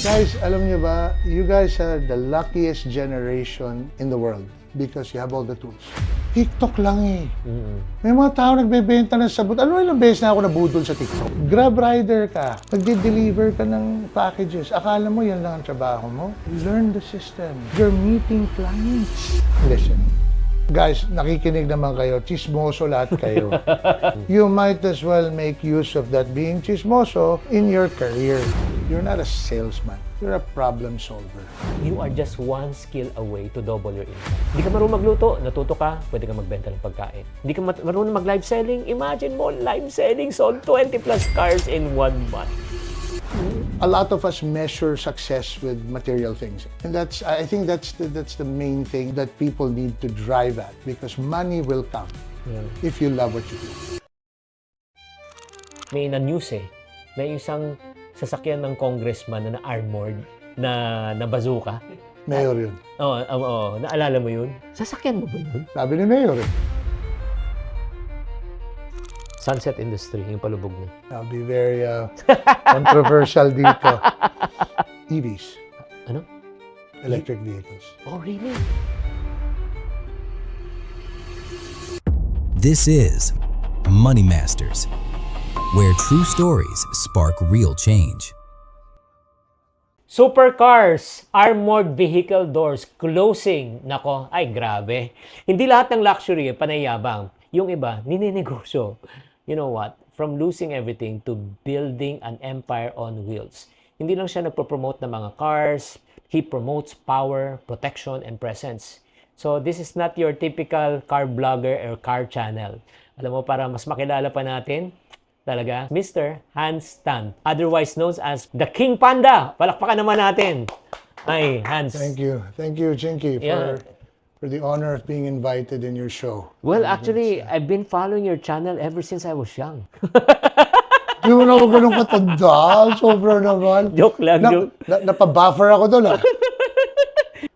Guys, alam niyo ba, you guys are the luckiest generation in the world because you have all the tools. TikTok lang eh. May mga tao nagbebenta ng sabon. Ano ilang beses na ako nabudol sa TikTok? Grab rider ka. Nagde-deliver ka ng packages. Akala mo yan lang ang trabaho mo? Learn the system. You're meeting clients. Listen. Guys, nakikinig naman kayo. Chismoso lahat kayo. You might as well make use of that being chismoso in your career. You're not a salesman. You're a problem solver. You are just one skill away to double your income. Hindi ka marunong magluto, natuto ka, pwede ka magbenta ng pagkain. Hindi ka marunong mag-live selling, imagine mo, live selling sold 20 plus cars in 1 month. A lot of us measure success with material things. And I think that's the main thing that people need to drive at, because money will come if you love what you do. May na-news may isang sasakyan ng congressman na armored na bazooka. Mayor yun. Oo, naalala mo yun? Sasakyan mo ba yun? Sabi ni Mayor eh. Sunset Industry, yung palubog niya. I'll be very controversial dito. EVs. Ano? Electric vehicles. Oh, really? This is Money Masters, where true stories spark real change. Supercars, armored vehicle doors, closing. Nako, ay grabe. Hindi lahat ng luxury panayabang. Yung iba, nininegosyo. You know what? From losing everything to building an empire on wheels. Hindi lang siya nagpo-promote ng mga cars. He promotes power, protection, and presence. So this is not your typical car blogger or car channel. Alam mo, para mas makilala pa natin, talaga, Mr. Hans Tan, otherwise known as the King Panda. Palakpakan naman natin. Ay, Hans. Thank you. Thank you, Chinky, for the honor of being invited in your show. Well, actually, I've been following your channel ever since I was young. Di mo na ako ganun katanda. Sobra naman. Joke lang, joke. Napabuffer ako doon ah.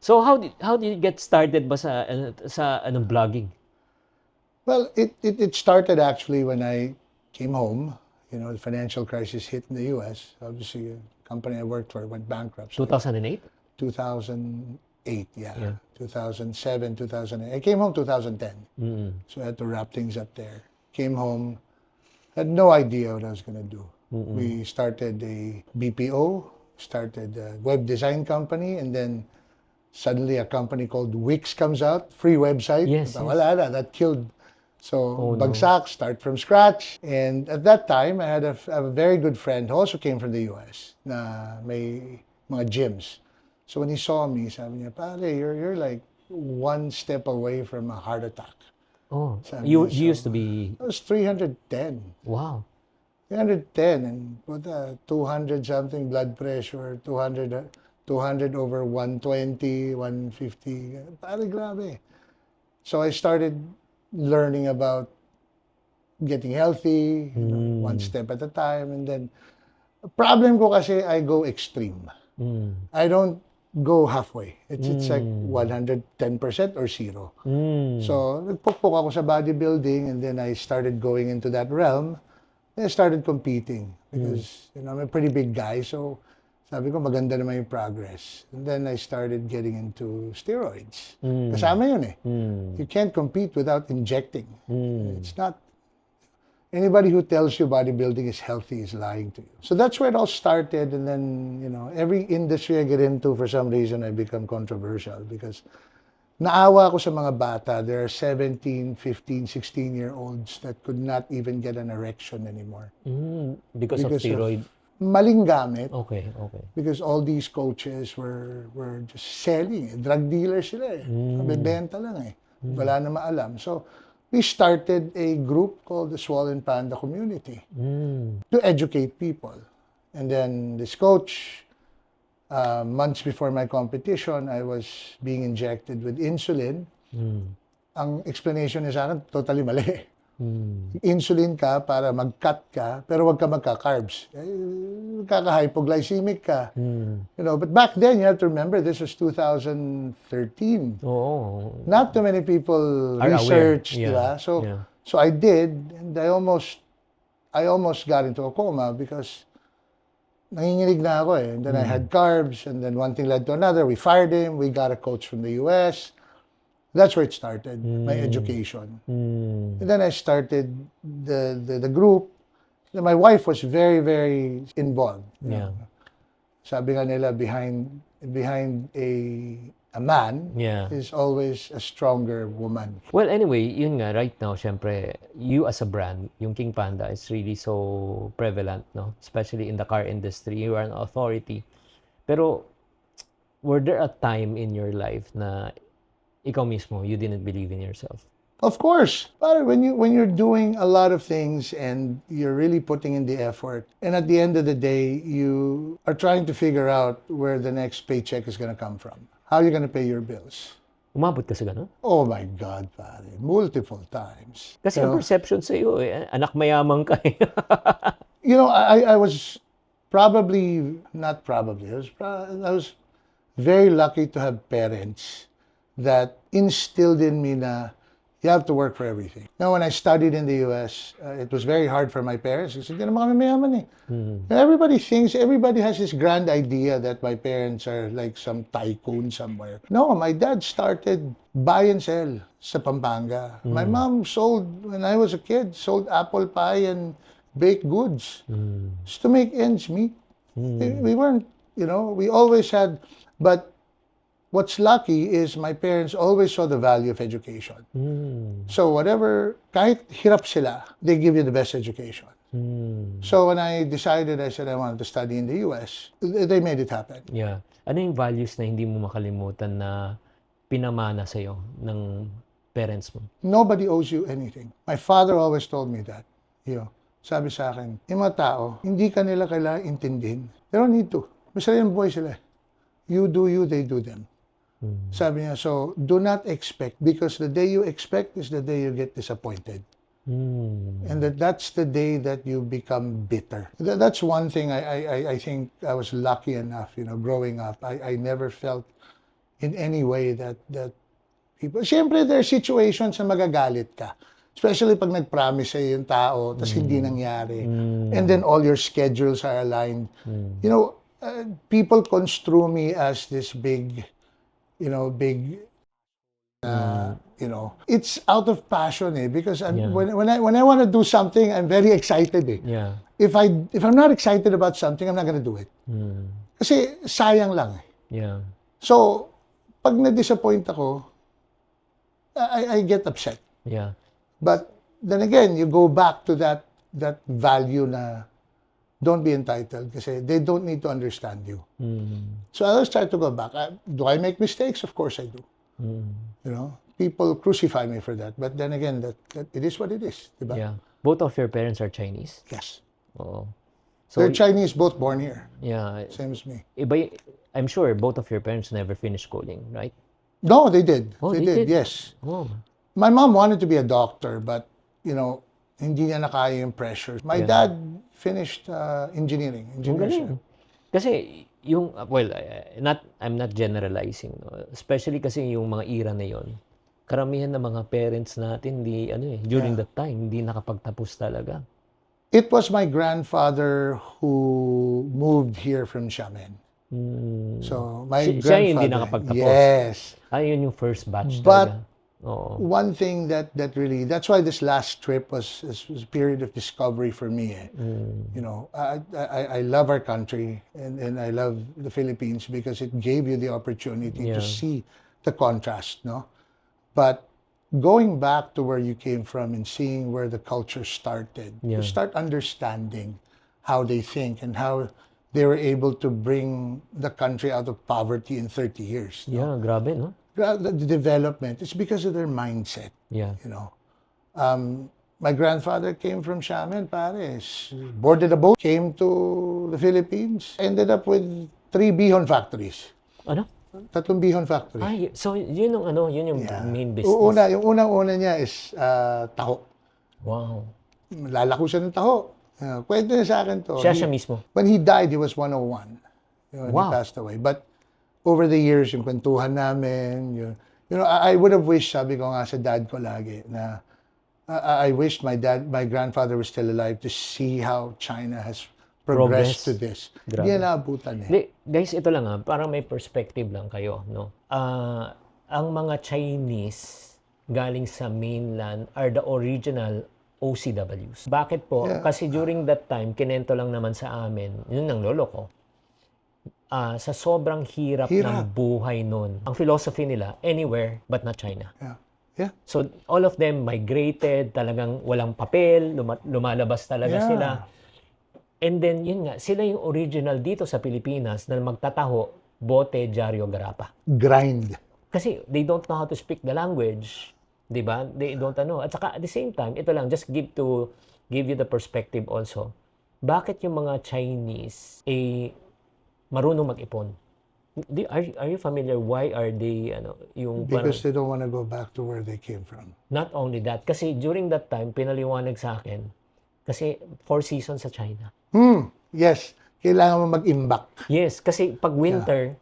So how did you get started ba sa vlogging? Well, it started actually when I came home. You know, the financial crisis hit in the U.S. Obviously, the company I worked for went bankrupt. 2008? 2008, yeah. 2007, 2008. I came home 2010. So I had to wrap things up there. Came home, had no idea what I was going to do. We started a BPO, started a web design company, and then suddenly a company called Wix comes out, free website. Yes. Wala na, that killed. So, bagsak, start from scratch. And at that time, I had a very good friend who also came from the US na may mga gyms. So when he saw me, sabi niya, pare, you're like one step away from a heart attack. Oh, Sabi you niya, used to be... I was 310. Wow. 310 and what 200 something blood pressure, 200 over 120, 150. Pare, grabe. So I started learning about getting healthy, you know, one step at a time. And then, problem ko kasi I go extreme. I don't go halfway. It's like 110% or zero. So, nagpukpok ako sa bodybuilding and then I started going into that realm. Then I started competing because, you know, I'm a pretty big guy. So, sabi ko, maganda naman yung progress. And then I started getting into steroids. Kasama yun eh. You can't compete without injecting. It's not... Anybody who tells you bodybuilding is healthy is lying to you. So that's where it all started. And then, you know, every industry I get into, for some reason, I become controversial because naawa ako sa mga bata. There are 17, 15, 16-year-olds that could not even get an erection anymore. Because of steroid? Maling gamit. Okay. Because all these coaches were just selling. Drug dealers sila eh. Bebenta lang eh. Wala na maalam. So, we started a group called the Swollen Panda Community to educate people. And then this coach, months before my competition, I was being injected with insulin. Ang explanation niya sa akin, totally mali. Insulin ka para mag-cut ka, pero wag ka magka-carbs. Kaka-hypoglycemic ka. You know, but back then, you have to remember, this was 2013. Oh. Not too many people Are researched, aware. diba? So I did, and I almost got into a coma because nanginginig na ako eh. And then I had carbs, and then one thing led to another. We fired him. We got a coach from the US. That's where it started, my education. And then I started the group. And my wife was very, very involved. you Yeah. know. Sabi nga nila, behind a man Yeah. is always a stronger woman. Well, anyway, yun nga, right now, syempre, you as a brand, yung King Panda is really so prevalent, no? Especially in the car industry, you are an authority. Pero, were there a time in your life na ikaw mismo, you didn't believe in yourself? Of course, but when you're doing a lot of things and you're really putting in the effort, and at the end of the day, you are trying to figure out where the next paycheck is going to come from. How are you going to pay your bills? Umabot ka sa gano'n? Oh my God, pare, multiple times. Kasi You ang know? perception sa iyo, anak mayaman ka eh. You know, I was probably, not probably, I was very lucky to have parents that instilled in me na you have to work for everything. Now, when I studied in the US, it was very hard for my parents kasi hindi naman kami mayaman eh. Everybody has this grand idea that my parents are like some tycoon somewhere. No, my dad started buy and sell sa Pampanga. My mom sold, when I was a kid, sold apple pie and baked goods just to make ends meet. We weren't, we always had, but what's lucky is my parents always saw the value of education. So whatever, kahit hirap sila, they give you the best education. So when I decided, I said I wanted to study in the US, they made it happen. Yeah. Ano yung values na hindi mo makalimutan na pinamana sa'yo ng parents mo? Nobody owes you anything. My father always told me that. Sabi sa akin, yung mga tao, hindi ka nila kailangan intindihin. They don't need to. May sariling buhay sila. You do you, they do them. Sabi niya, so do not expect because the day you expect is the day you get disappointed. And that's the day that you become bitter. That's one thing I think I was lucky enough, growing up. I never felt in any way that people... Siyempre, there are situations na magagalit ka. Especially pag nag-promise sa'yo yung tao, tapos hindi nangyari. And then all your schedules are aligned. People construe me as this big... it's out of passion because when I want to do something, I'm very excited Yeah. If I'm not excited about something, I'm not gonna do it. Kasi sayang lang Yeah. So, pag na-disappoint ako, I get upset. Yeah. But then again, you go back to that value na don't be entitled kasi they don't need to understand you. So I always try to go back. Do I make mistakes? Of course I do. People crucify me for that. But then again, that it is what it is. Diba? Yeah. Both of your parents are Chinese? Yes. Oo. So, They're Chinese, both born here. yeah. Same as me. I'm sure both of your parents never finished schooling, right? No, they did. Oh, they they did? yes. Oh. My mom wanted to be a doctor, but, hindi niya nakaya yung pressure. My dad finished engineering. Ang galing. Kasi I'm not generalizing, no? Especially kasi yung mga era na yon. Karamihan ng mga parents natin during that time hindi nakapagtapos talaga. It was my grandfather who moved here from Xiamen. So my Siya yung hindi grandfather, nakapagtapos. yes. Yun yung first batch But talaga. Oo. one thing that really, that's why this last trip was a period of discovery for me. I love our country and I love the Philippines because it gave you the opportunity to see the contrast, no? But going back to where you came from and seeing where the culture started, you start understanding how they think and how they were able to bring the country out of poverty in 30 years. No? Yeah, grabe, no? The development, it's because of their mindset. Yeah. My grandfather came from Xiamen, pares. Boarded a boat, came to the Philippines, ended up with 3 bihon factories. Ano? 3 bihon factories. So yun yung main business. Yung unang-una niya is taho. Wow. Lalako siya ng taho. Kwento niya sa akin to. Siya mismo. When he died, he was 101. He Wow. passed away. But over the years, yung kwentuhan namin, I would have wished, sabi ko nga sa dad ko lagi, na I wished my grandfather was still alive to see how China has progress Progress. to this. Grabe. Hindi naabutan eh. Hindi, guys, ito lang parang may perspective lang kayo, no? Ang mga Chinese galing sa mainland are the original OCWs. Bakit po? Yeah. Kasi during that time, kinento lang naman sa amin, yun ng lolo ko, sa sobrang hirap ng Hirap. buhay nun. Ang philosophy nila, anywhere but not China. Yeah. Yeah. So, all of them migrated, talagang walang papel, lumalabas talaga Yeah. sila. And then, yun nga, sila yung original dito sa Pilipinas na magtataho, bote, dyaryo, garapa. Grind. Kasi they don't know how to speak the language. Di ba? They don't know. At saka, at the same time, ito lang, just give you the perspective also. Bakit yung mga Chinese, marunong mag-ipon? Are you familiar why are they yung Because they don't want to go back to where they came from. not only that kasi during that time pinaliwanag sa akin kasi 4 seasons sa China. Yes. Kailangan mo mag-imbak. Yes, kasi pag winter,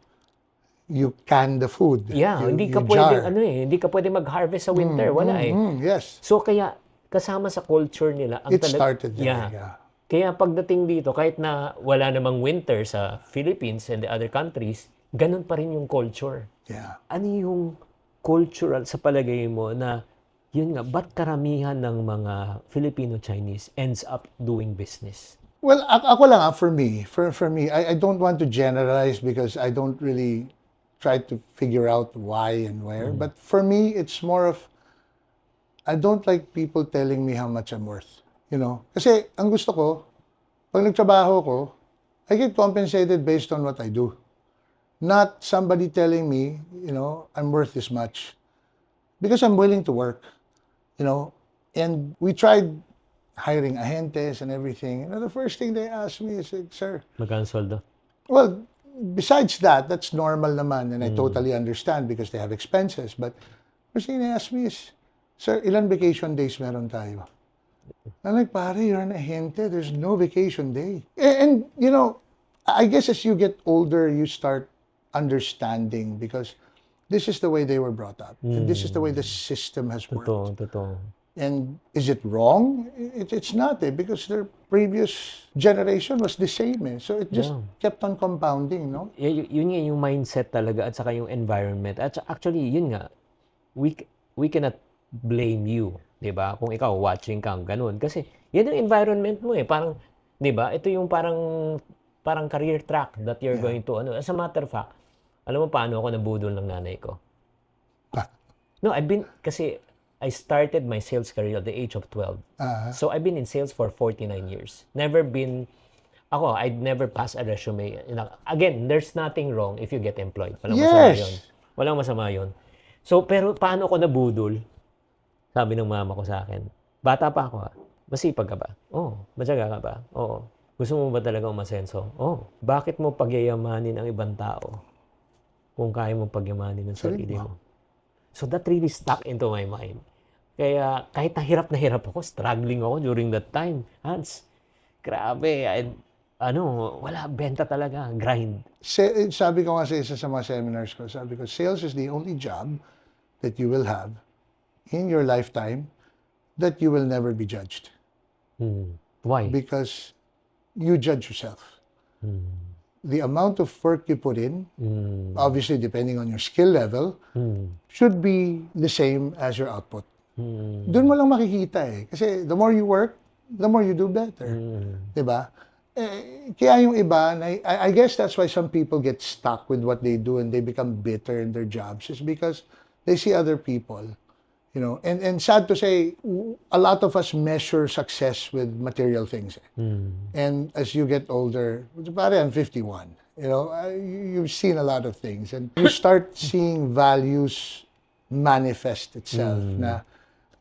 You can the food. hindi ka you pwede jar. hindi ka pwede mag-harvest sa winter, wala eh. Yes. So kaya kasama sa culture nila ang It started there. Yeah. Yeah. Kaya pagdating dito kahit na wala namang winter sa Philippines and the other countries, ganun pa rin yung culture. Yeah. Ano yung cultural sa palagay mo na yun nga, ba't karamihan ng mga Filipino-Chinese ends up doing business? Well, ako lang for me, I don't want to generalize because I don't really try to figure out why and where. But for me, it's more of, I don't like people telling me how much I'm worth. You know? Kasi ang gusto ko, pag nagtrabaho ko, I get compensated based on what I do. Not somebody telling me, I'm worth this much. Because I'm willing to work. And we tried hiring agentes and everything. The first thing they asked me is, sir, Magkano sweldo? well, besides that, that's normal naman, and I totally understand because they have expenses. But first thing they asked me is, sir, ilan vacation days meron tayo? I'm like, pare, you're an agente. There's no vacation day. And I guess as you get older, you start understanding because this is the way they were brought up. And this is the way the system has worked. Totoo. And is it wrong? It's not because their previous generation was the same So it just kept on compounding, no? Yun nga yung mindset talaga at saka yung environment. At actually, yun nga, we cannot blame you, di ba? Kung ikaw watching kang ganun. Kasi yan yung environment mo Parang, di ba? Ito yung parang career track that you're going to, As a matter of fact, alam mo paano ako nabudol ng nanay ko? No, kasi I started my sales career at the age of 12. So I've been in sales for 49 years. I'd never passed a resume. Again, there's nothing wrong if you get employed. Walang masama yun. So, pero paano ako nabudol? Sabi ng mama ko sa akin, bata pa ako masipag ka ba? Oo. Matyaga ka ba? Oo. Gusto mo ba talaga umasenso? Oo. Bakit mo pagyayamanin ang ibang tao kung kaya mo pagyamanin ang sarili mo? So that really stuck into my mind. Kaya kahit na hirap ako, struggling ako during that time. Hans, grabe. Wala, benta talaga. Grind. Sabi ko nga sa isa sa mga seminars ko, sabi ko, sales is the only job that you will have in your lifetime that you will never be judged. Why? Because you judge yourself. The amount of work you put in, obviously depending on your skill level, should be the same as your output. Doon mo lang makikita Kasi the more you work, the more you do better. Diba? Kaya yung iba, I guess that's why some people get stuck with what they do and they become bitter in their jobs is because they see other people. And sad to say, a lot of us measure success with material things. And as you get older, pare, I'm 51. You've seen a lot of things. And you start seeing values manifest itself. Na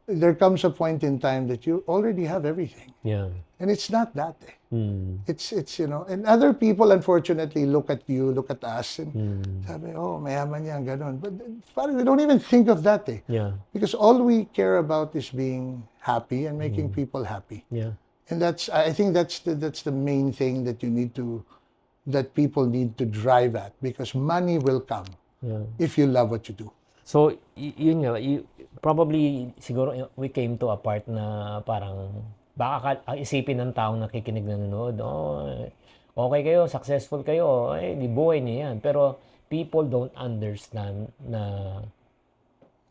there comes a point in time that you already have everything. Yeah. And it's not that. It's and other people unfortunately look at you, look at us, and sabi, oh, mayaman yan, ganon. But parang we don't even think of that Yeah. Because all we care about is being happy and making people happy. Yeah. And I think that's the main thing that that people need to drive at because money will come if you love what you do. So, yun nga, probably, siguro, we came to a part na parang baka isipin ng taong nakikinig na nanonood, oh, okay kayo, successful kayo, di buhay niyo yan. Pero people don't understand na,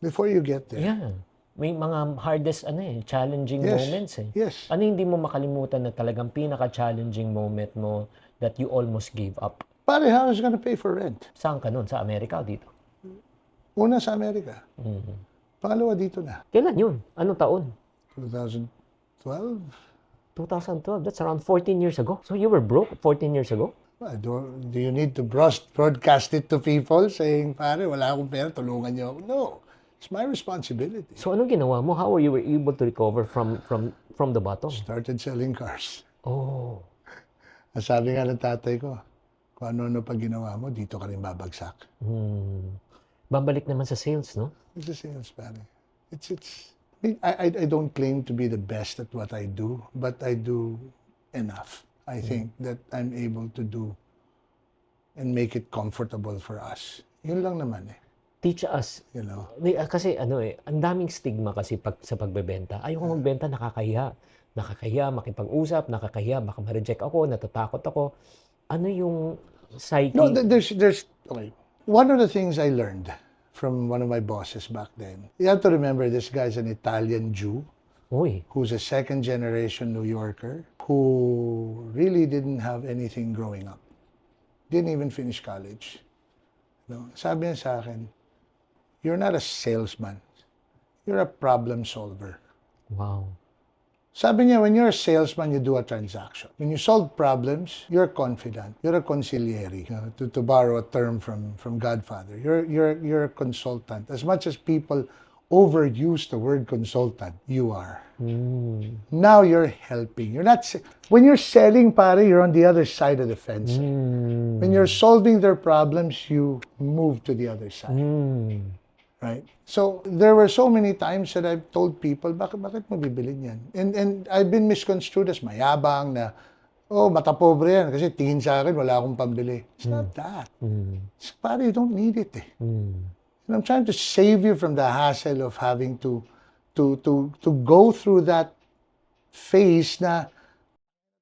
Before you get there. yeah, may mga hardest, challenging Yes. moments eh. Yes. Ano hindi mo makalimutan na talagang pinaka-challenging moment mo that you almost gave up? Pare, how is gonna pay for rent? Saan ka nun? Sa Amerika o dito? Una sa Amerika. Pangalawa dito na. Kailan yun? Anong taon? 2012? 2012. That's around 14 years ago. So you were broke 14 years ago? Do you need to broadcast it to people saying, pare, wala akong pera, tulungan niyo ako? No. It's my responsibility. So anong ginawa mo? How were you able to recover from the bottom? Started selling cars. Oh. Ang sabi nga ng tatay ko, kung ano-ano pag ginawa mo, dito ka rin babagsak. Babalik naman sa sales, no? It's a sales, pare. I don't claim to be the best at what I do, but I do enough. I think that I'm able to do and make it comfortable for us. Yun lang naman eh. Teach us. You know? Kasi ang daming stigma kasi sa pagbebenta. Ayoko magbenta, nakakahiya. Nakakahiya, makipag-usap, nakakahiya, baka ma-reject ako, natatakot ako. Ano yung psyche? No, okay. One of the things I learned from one of my bosses back then, you have to remember this guy's an Italian Jew Uy. who's a second generation New Yorker who really didn't have anything growing up. Didn't even finish college. No? Sabi niya sa akin, you're not a salesman. You're a problem solver. Wow. Sabi niya, when you're a salesman, you do a transaction. When you solve problems, you're confident. You're a consigliere. You know, to borrow a term from Godfather. You're a consultant. As much as people overuse the word consultant, you are. Now you're helping. You're not. When you're selling, pare, you're on the other side of the fence. When you're solving their problems, you move to the other side. Right? So, there were so many times that I've told people, bakit mo bibilin yan? And I've been misconstrued as mayabang na, oh, mata pobre yan kasi tingin sa akin, wala akong pambili. It's not that. It's, pare, you don't need it eh. And I'm trying to save you from the hassle of having to go through that phase na,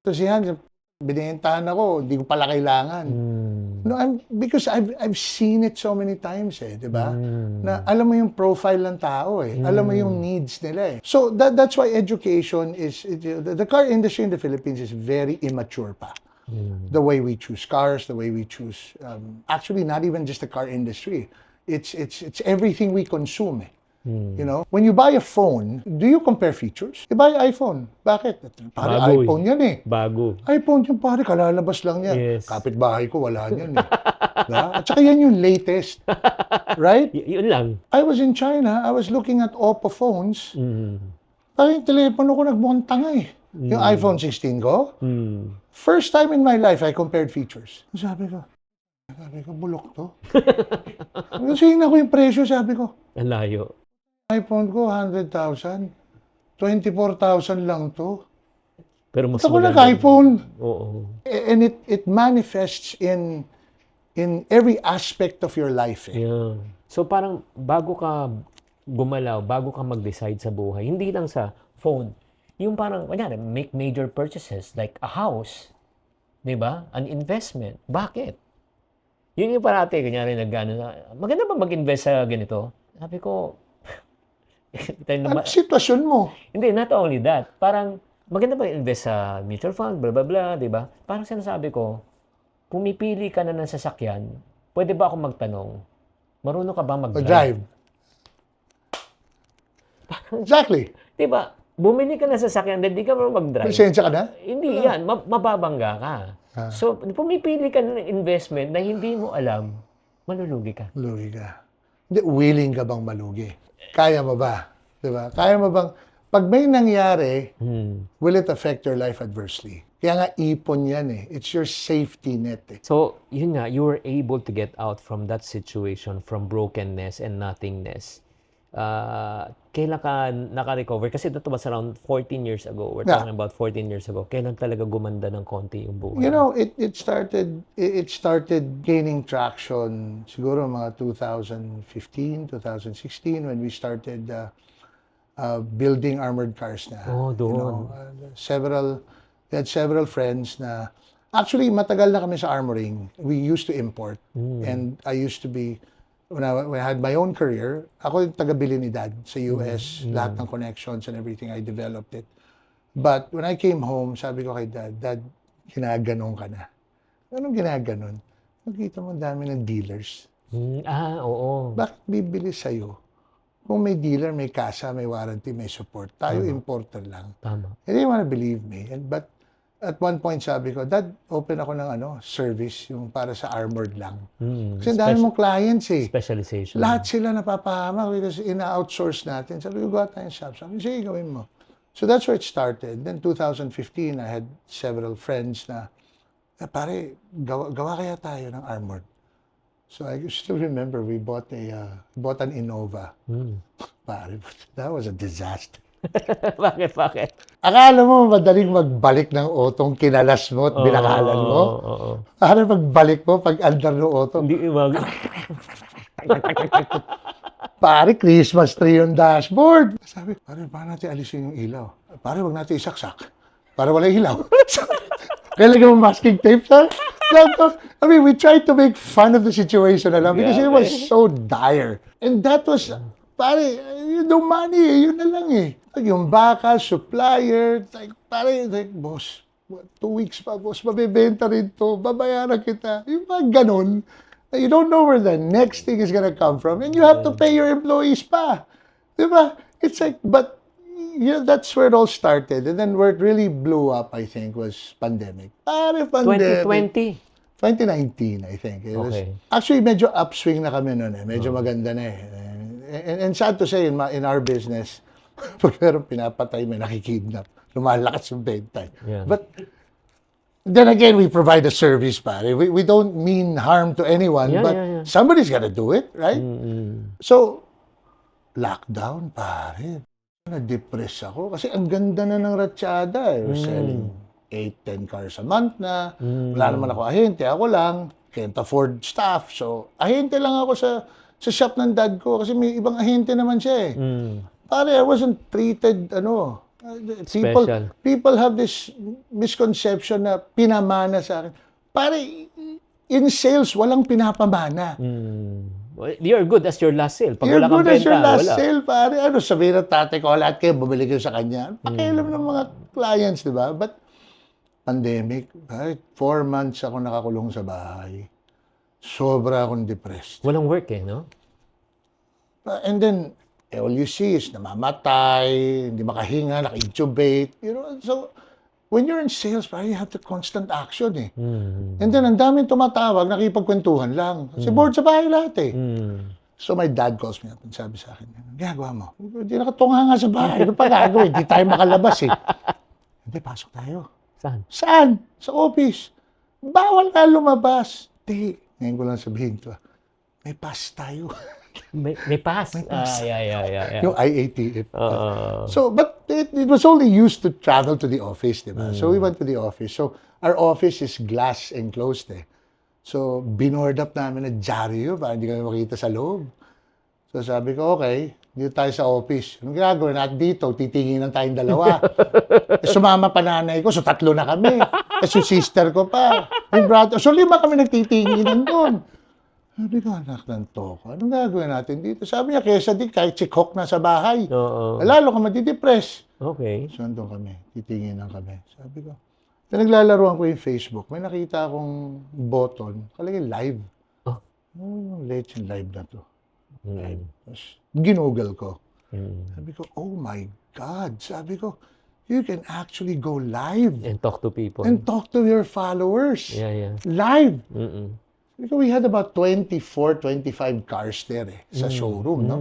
to siya, binentahan ako, hindi ko pala kailangan. No, because I've seen it so many times eh, di ba? Na alam mo yung profile ng tao eh. Alam mo yung needs nila eh. So that's why education the car industry in the Philippines is very immature pa. The way we choose cars, the way we choose actually not even just the car industry. It's everything we consume eh. You know, when you buy a phone, do you compare features? You buy iPhone. Bakit? Pare, Bago iPhone yan eh. Bago. iPhone yung pare, kalalabas lang yan. Yes. Kapitbahay ko, wala yan eh. Diba? At saka yan yung latest. Right? Yun lang. I was in China, I was looking at Oppo phones. Parang yung telepono ko nagmukhang tanga eh. Yung iPhone 16 ko. First time in my life, I compared features. Sabi ko, bulok to. Singin ako yung presyo, sabi ko. Ang layo. iPhone ko, 100,000. 24,000 lang to. Pero mas Ako maganda. nag-iPhone. Oo. And it manifests in every aspect of your life. Eh. Yeah. So parang bago ka gumalaw, bago ka mag-decide sa buhay, hindi lang sa phone, yung parang, kunyari, make major purchases like a house, di ba? An investment. Bakit? Yun yung parati, kunyari, maganda ba mag-invest sa ganito? Sabi ko, Ano sitwasyon mo? Hindi, not only that. Parang, maganda ba invest sa mutual fund, blah, blah, blah, di ba? Parang sinasabi ko, pumipili ka na ng sasakyan, pwede ba ako magtanong, marunong ka ba mag-drive? Drive. Exactly. Di ba? Bumili ka na sa sasakyan, hindi ka marunong mag-drive. Lisensya ka na? Hindi yan, mababangga ka. So, pumipili ka na ng investment na hindi mo alam, malulugi ka. Lugi ka. Hindi, willing ka bang malugi? Kaya mo ba? Diba? Kaya mo bang, pag may nangyari, will it affect your life adversely? Kaya nga, ipon yan eh. It's your safety net eh. So, yun nga, you were able to get out from that situation, from brokenness and nothingness. Kailan ka naka-recover? Kasi that was around 14 years ago. We're talking about 14 years ago. Kailan talaga gumanda ng konti yung buhay? You know, it started gaining traction siguro mga 2015, 2016 when we started building armored cars na. Oh, You doon. know, we had several friends na, actually, matagal na kami sa armoring. We used to import. And I used to be, when I had my own career, ako yung taga-bili ni Dad sa US, lahat ng connections and everything, I developed it. But when I came home, sabi ko kay Dad, ginaganon ka na. Anong ginaganon? Nakita mo ang dami ng dealers. Oo. Bakit bibili sa'yo? Kung may dealer, may kasa, may warranty, may support. Tayo, importer lang. Tama. They didn't want to believe me. But at one point, sabi ko, Dad, open ako ng service, yung para sa armored lang. Kasi ang dami mong clients eh. Specialization. Lahat sila napapahamak because ina-outsource natin. Sabi ko, gawa tayong shop. Sabi ko, sige, gawin mo. So that's where it started. Then 2015, I had several friends na, pare, gawa kaya tayo ng armored. So I still remember we bought an Innova. Pare, that was a disaster. Bakit? Akala mo madaling magbalik ng otong kinalas mo at binakalan mo? Oo. Para pagbalik mo, pag andar ng otong, Hindi, pare, Christmas tree yung dashboard. Sabi, pare, paano natin alisin yung ilaw? Pare, wag natin isaksak. Para wala ilaw. Kaya lagyan mo masking tape, sir. I mean, we tried to make fun of the situation na lang because it was so dire. And that was, pare, yung money, yun na lang eh. Yung baka, supplier, like, boss, 2 weeks pa, boss, mabibenta rin to, babayaran kita. Yung mga ganun, you don't know where the next thing is gonna come from and you have to pay your employees pa. Diba? It's like, but, that's where it all started. And then where it really blew up, I think, was pandemic. Pare, pandemic. 2019, I think. It was, actually, medyo upswing na kami noon eh. Medyo maganda na eh. And sad to say, in our business, pag meron pinapatay, may nakikidnap. Lumalakas yung benta. Yeah. But then again, we provide a service, pare. We don't mean harm to anyone, but somebody's gotta do it, right? So, lockdown, pare. Na-depress ako kasi ang ganda na ng ratsyada. We're selling 8-10 cars a month na. Wala naman ako ahente. Ako lang. Can't afford staff. So, ahente lang ako sa shop ng dad ko kasi may ibang ahente naman siya eh. Pare, I wasn't treated, people have this misconception na pinamana sa akin. Pare, in sales, walang pinapamana. You're good as your last sale. Pag You're wala kang good as your benta, last wala. sale, pare. Sabihin ng tatay ko, lahat kayo, bumili kayo sa kanya. Pakialam ng mga clients, di ba? But, pandemic, 4 months ako nakakulong sa bahay. Sobra akong depressed. Walang work eh, no? And then, all you see is namamatay, hindi makahinga, naka-intubate. So, when you're in sales, you have the constant action eh. And then, ang daming tumatawag, nakipagkwentuhan lang. Kasi bored sa bahay lahat eh. So, my dad calls me up and sabi sa akin, ginagawa mo? Hindi nakatunga nga sa bahay. Ano pa gagawin? Hindi tayo makalabas eh. Hindi, pasok tayo. Saan? Sa office. Bawal na lumabas. Hindi. Ngayon ko lang sabihin to. May pass tayo. May pass. Yeah. Yung IATF. So, but it was only used to travel to the office, di ba? So, we went to the office. So, our office is glass enclosed eh. So, binoard up namin na dyaryo para hindi kami makita sa loob. So, sabi ko, okay, dito tayo sa office. Anong ginagawa natin dito? Titinginan tayong dalawa. Sumama pa nanay ko, so 3 na kami. Yung sister ko pa. Yung brother. So, 5 kami nagtitinginan doon. Sabi ko, anak ng toko, anong gagawin natin dito? Sabi niya, kesa di, kahit si Coke na sa bahay. Lalo ka matidepress. Okay. So, andun kami. Titinginan kami. Sabi ko, naglalaroan ko yung Facebook. May nakita akong button. Kalagay live. Late yung live na to. Live. Tapos, ginugol ko. Sabi ko, oh my God. Sabi ko, you can actually go live. And talk to people. And talk to your followers. Yeah. Live. Because we had about 24, 25 cars there sa showroom, no?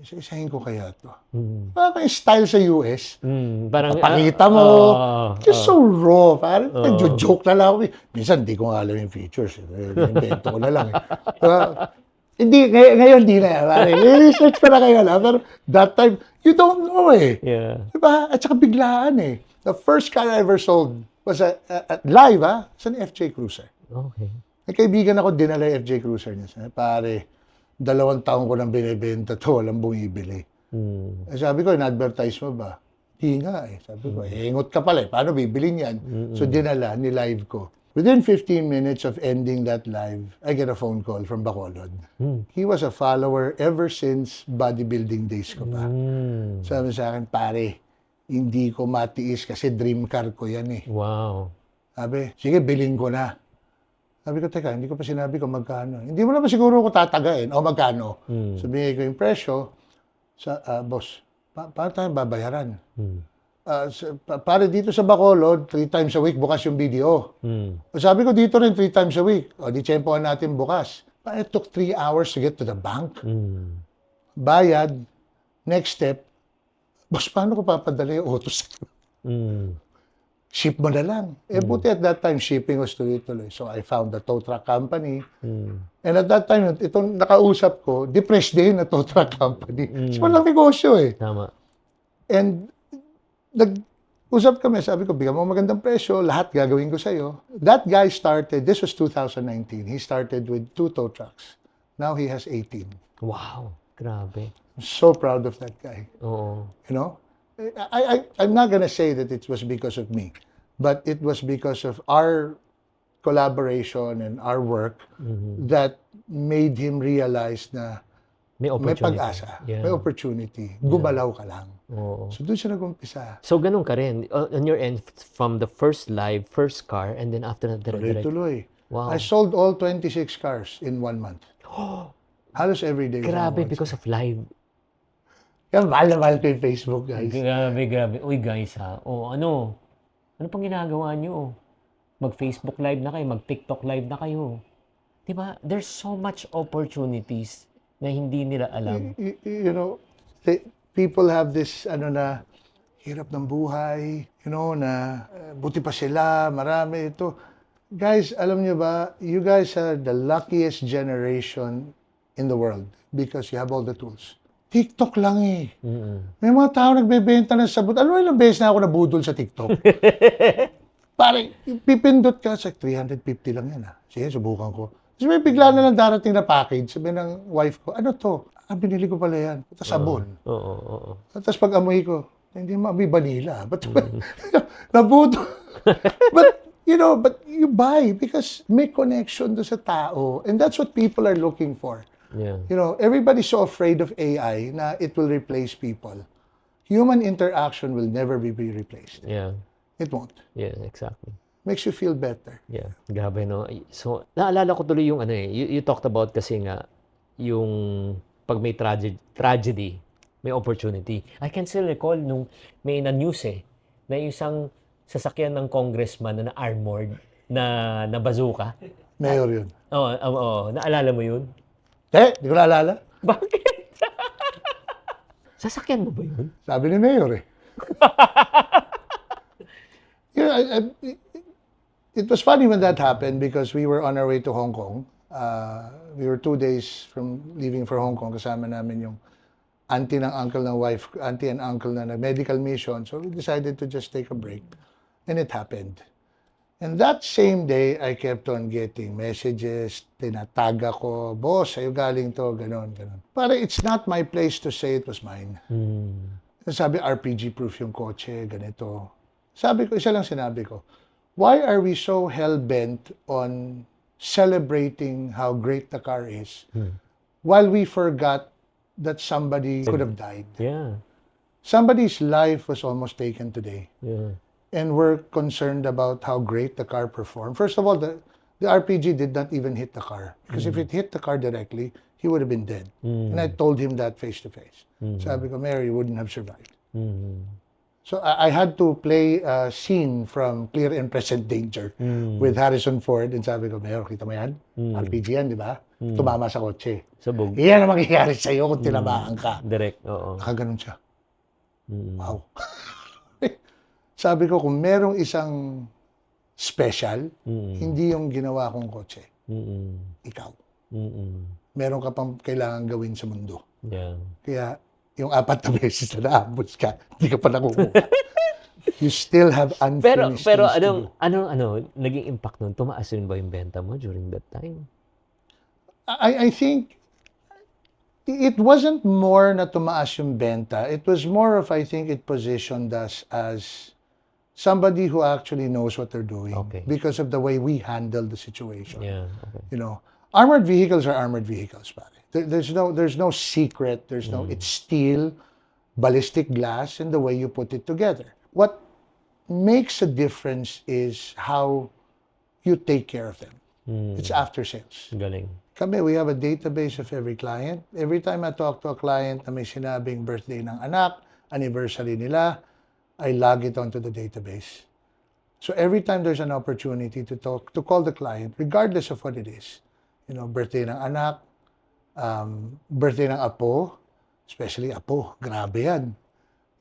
Isa-isahin ko kaya to. Parang yung style sa US. Parang, Papakita mo. Just so raw. Parang nagjo-joke na lang ako. Minsan, hindi ko nga alam yung features. Invento ko na lang. Hindi, ngayon di na. Research pa na kayo na. Pero that time, you don't know eh. Yeah. Diba? At saka biglaan eh. The first car I ever sold was live, sa FJ Cruiser. Okay. May kaibigan ako, dinala yung FJ Cruiser niya. Pare, 2 taon ko nang binibenta to, walang bumibili. Sabi ko, in-advertise mo ba? Hindi nga eh. Sabi ko, ingot ka pala eh. Paano bibilin yan? So dinala, ni-live ko. Within 15 minutes of ending that live, I get a phone call from Bacolod. He was a follower ever since bodybuilding days ko pa. Sabi sa akin, pare, hindi ko matiis kasi dream car ko yan eh. Wow. Sabi, sige, bilhin ko na. Sabi ko, teka, hindi ko pa sinabi kung magkano. Hindi mo naman siguro ko tatagain. O magkano? Sabi ko yung presyo. Boss, paano tayo babayaran? Pare dito sa Bacolod, 3 times a week bukas yung video. Sabi ko dito rin 3 times a week. O di tsempohan natin bukas. But it took 3 hours to get to the bank. Bayad. Next step, boss, paano ko papadala yung auto sa'yo? Ship mo na lang. Buti at that time, shipping was tuloy-tuloy. So I found the tow truck company. And at that time, itong nakausap ko, depressed din na tow truck company. So walang negosyo eh. Tama. And nag-usap kami, sabi ko, bigyan mo magandang presyo, lahat gagawin ko sa'yo. That guy started, this was 2019, he started with 2 tow trucks. Now he has 18. Wow. Grabe. I'm so proud of that guy. Oo. You know? I'm not gonna say that it was because of me, but it was because of our collaboration and our work that made him realize na May may opportunity. pag-asa, Yeah. may opportunity. Gumalaw ka lang. Oo. So doon siya nag-umpisa. So, ganun ka rin. On your end, from the first live, first car, and then after that, direct. Tuloy-tuloy. Wow. I sold all 26 cars in 1 month. Halos every day. Grabe, because of live. Kaya mahal na mahal ko yung Facebook, guys. Grabe. Uy, guys, ha. O, ano pang ginagawa nyo? Mag-Facebook live na kayo, mag-TikTok live na kayo. Diba? There's so much opportunities na hindi nila alam. You know, people have this, hirap ng buhay, na buti pa sila, marami ito. Guys, alam nyo ba, you guys are the luckiest generation in the world because you have all the tools. TikTok lang eh. May mga tao nagbebenta ng sabon. Ilang beses na ako nabudol sa TikTok? Pare, pipindot ka sa 350 lang yan. Sige, subukan ko. Tapos may bigla na lang darating na package. Sabi ng wife ko, ano to? Binili ko pala yan. Ito sabon. Oo. Tapos pag amoy ko, hindi maamoy vanilla. But nabudol. But you buy because may connection do sa tao. And that's what people are looking for. Yeah. Everybody's so afraid of AI na it will replace people. Human interaction will never be replaced. Yeah. It won't. Yeah, exactly. Makes you feel better. Yeah, grabe no. So, naalala ko tuloy yung you talked about kasi nga yung pag may tragedy, may opportunity. I can still recall nung may na-news na isang sasakyan ng congressman na armored na bazooka. Mayor yun. Oo, naalala mo yun? Di ko naalala. Bakit? Sasakyan mo ba yun? Sabi ni Mayor it was funny when that happened because we were on our way to Hong Kong. We were 2 days from leaving for Hong Kong. Kasama namin yung auntie and uncle na medical mission. So we decided to just take a break. And it happened. And that same day, I kept on getting messages, tinatag ako, boss, sa'yo galing to, ganon. Pero it's not my place to say it was mine. Sabi, RPG-proof yung kotse, ganito. Sabi ko, isa lang sinabi ko, why are we so hell-bent on celebrating how great the car is while we forgot that somebody could have died? Yeah. Somebody's life was almost taken today. Yeah. And we're concerned about how great the car performed. First of all, the RPG did not even hit the car. Because if it hit the car directly, he would have been dead. And I told him that face to face. Sabi ko, Mary wouldn't have survived. So I had to play a scene from Clear and Present Danger with Harrison Ford. And sabi ko, Mayor, kita mo yan? RPG yan, di ba? Tumama sa kotse. Sabog. Iyan ang mangyayari sa'yo kung tinamaan ka. Direct, oo. Nakaganon siya. Wow. Sabi ko, kung merong isang special, hindi yung ginawa kong kotse. Ikaw. Meron ka pang kailangan gawin sa mundo. Yeah. Kaya, yung 4 na beses na naambos ka, hindi ka pa nakukuha. You still have unfinished Pero things to do. naging impact nun? Tumaas rin ba yung benta mo during that time? I think it wasn't more na tumaas yung benta. It was more of, I think, it positioned us as somebody who actually knows what they're doing Okay. because of the way we handled the situation. Yeah. Okay. You know, armored vehicles are armored vehicles, pare. There's no secret. There's no, it's steel, ballistic glass, and the way you put it together. What makes a difference is how you take care of them. It's after sales. Galing. Kami, we have a database of every client. Every time I talk to a client na may sinabing birthday ng anak, anniversary nila, I log it onto the database. So every time there's an opportunity to call the client, regardless of what it is, you know, birthday ng anak, birthday ng apo, especially apo, grabe yan.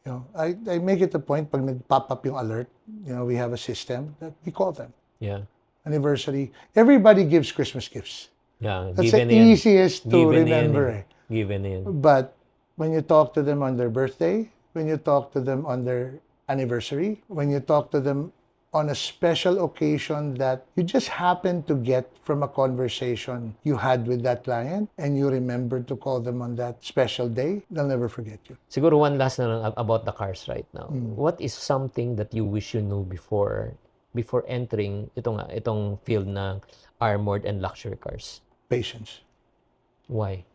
You know, I make it a point pag nag-pop up yung alert, you know, we have a system that we call them. Yeah. Anniversary. Everybody gives Christmas gifts. Yeah. That's the Given na yan. easiest to Given na yan remember. eh. Given na yan. But when you talk to them on their birthday, when you talk to them on their anniversary, when you talk to them on a special occasion that you just happen to get from a conversation you had with that client and you remember to call them on that special day, they'll never forget you. Siguro one last na lang about the cars right now. What is something that you wish you knew before entering itong field ng armored and luxury cars? Patience. Why?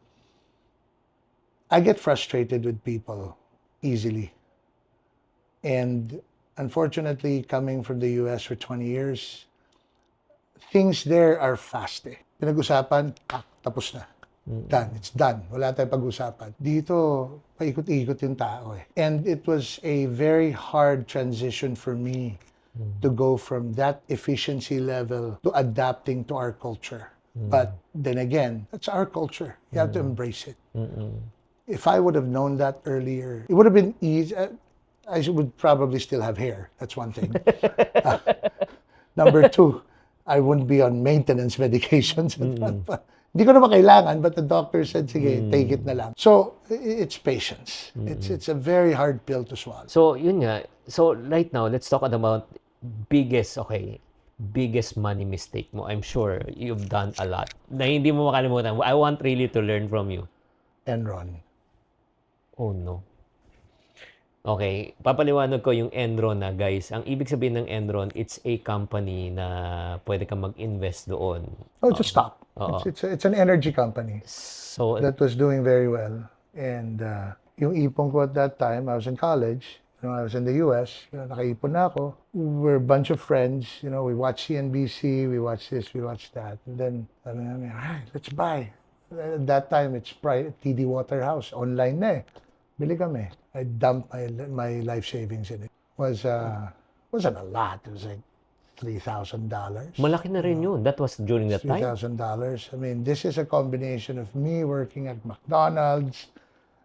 I get frustrated with people easily. And unfortunately, coming from the US for 20 years, things there are fast eh. Pinag-usapan, tapos na. Done. It's done. Wala tayong pag-usapan. Dito, paikot-ikot yung tao eh. And it was a very hard transition for me to go from that efficiency level to adapting to our culture. But then again, that's our culture. You have to embrace it. If I would have known that earlier, it would have been easy. I would probably still have hair. That's one thing. Number two, I wouldn't be on maintenance medications. Hindi ko naman kailangan, but the doctor said, sige, take it na lang. So, it's patience. It's a very hard pill to swallow. So, yun nga. So, right now, let's talk about biggest money mistake mo. I'm sure you've done a lot na hindi mo makalimutan. I want really to learn from you. Enron. Oh, no. Okay, papaliwanag ko yung Enron na, guys. Ang ibig sabihin ng Enron, it's a company na pwede kang mag-invest doon. Oh, it's a stock. Oo. It's an energy company So, that was doing very well. And yung ipon ko at that time, I was in college. You know, I was in the US. You know, nakaipon na ako. We're a bunch of friends. You know, we watch CNBC, we watch this, we watch that. And then, sabi namin, all right, let's buy. At that time, it's TD Waterhouse. Online na eh. Bili kami. I dumped my life savings in it. Wasn't a lot. It was like $3,000. malaki na rin yun. That was during that time. $3,000. I mean, this is a combination of me working at McDonald's.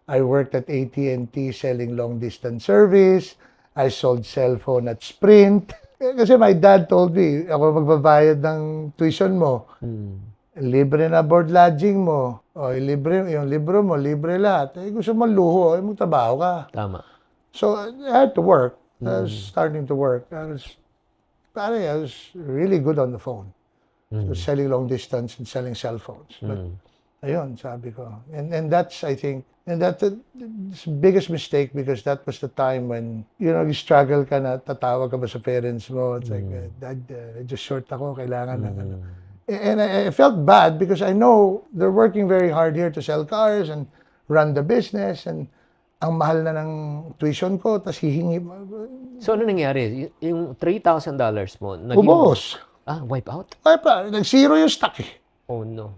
I worked at AT&T selling long-distance service. I sold cell phone at Sprint. Kasi my dad told me, ako magbabayad ng tuition mo. Libre na board lodging mo. O, libre, yung libro mo, libre lahat. Eh, gusto mo luho, magtrabaho ka. Tama. So, I had to work. I was starting to work. I was really good on the phone. So, selling long distance and selling cell phones. But, ayun, sabi ko. And that's, I think, and that's the biggest mistake because that was the time when, you know, you struggle ka na, tatawag ka ba sa parents mo. It's like, Dad, just short ako, kailangan ng ano. And I felt bad because I know they're working very hard here to sell cars and run the business and ang mahal na ng tuition ko, tapos hihingi. So, ano nangyari? Yung $3,000 mo, Ubos. Wipe out? Ay pa, nag-zero yung stock eh. Oh, no.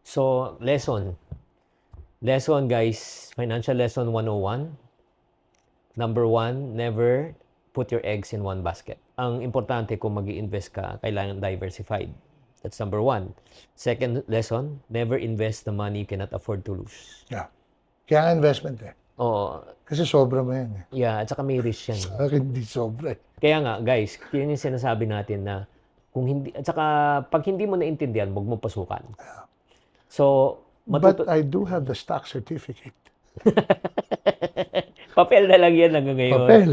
So, lesson. Lesson, guys. Financial lesson 101. Number 1, never put your eggs in one basket. Ang importante kung mag-i-invest ka, kailangan diversified. That's number 1. Second lesson, never invest the money you cannot afford to lose. Yeah. Kaya nga investment eh. Oo. Kasi sobra mo yan eh. Yeah, at saka may risk yan. Sa akin, hindi sobra eh. Kaya nga, guys, yun yung sinasabi natin na kung hindi, at saka pag hindi mo naintindihan, huwag mo pasukan. So, But I do have the stock certificate. Papel na lang yan hanggang ngayon. Papel.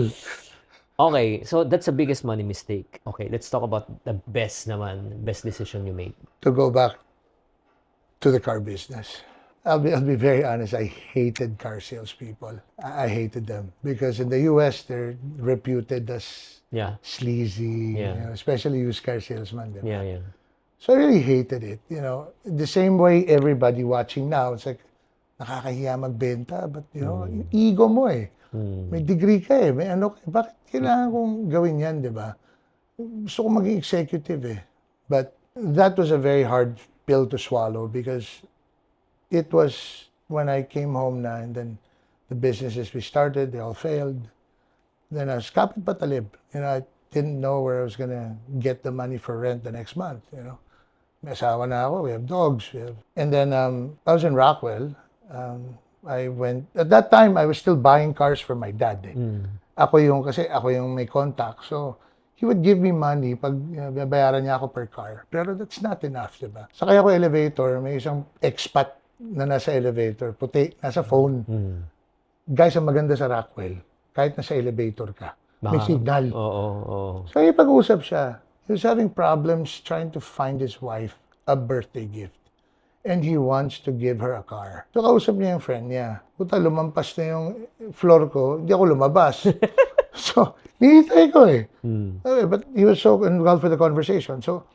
Okay, so that's the biggest money mistake. Okay, let's talk about the best naman, best decision you made. To go back to the car business. I'll be very honest. I hated car salespeople. I hated them because in the U.S. they're reputed as Yeah. sleazy, Yeah. especially used car salesman. Diba? Yeah, yeah. So I really hated it. The same way everybody watching now, it's like, nakakahiya magbenta, but yung ego mo eh. May degree ka eh, may ano, bakit kailangan kong gawin yan, di ba? Gusto ko maging executive eh. But that was a very hard pill to swallow because it was when I came home na, and then the businesses we started, they all failed. Then I was kapit patalib. I didn't know where I was gonna get the money for rent the next month, May asawa na ako, we have dogs, And then I was in Rockwell. I went, at that time, I was still buying cars for my dad. Eh. Kasi ako yung may contact. So, he would give me money pag bayaran niya ako per car. Pero that's not enough, diba? Sakay ako elevator, may isang expat na nasa elevator, puti, nasa phone. Guys, ang maganda sa Rockwell, kahit nasa elevator ka, may signal. Oo. So, ipag-usap siya. He was having problems trying to find his wife a birthday gift. And he wants to give her a car. So, kausap niya yung friend niya. Puta, lumampas na yung floor ko, hindi ako lumabas. So, nihintay ko eh. Okay, but he was so involved for the conversation. So,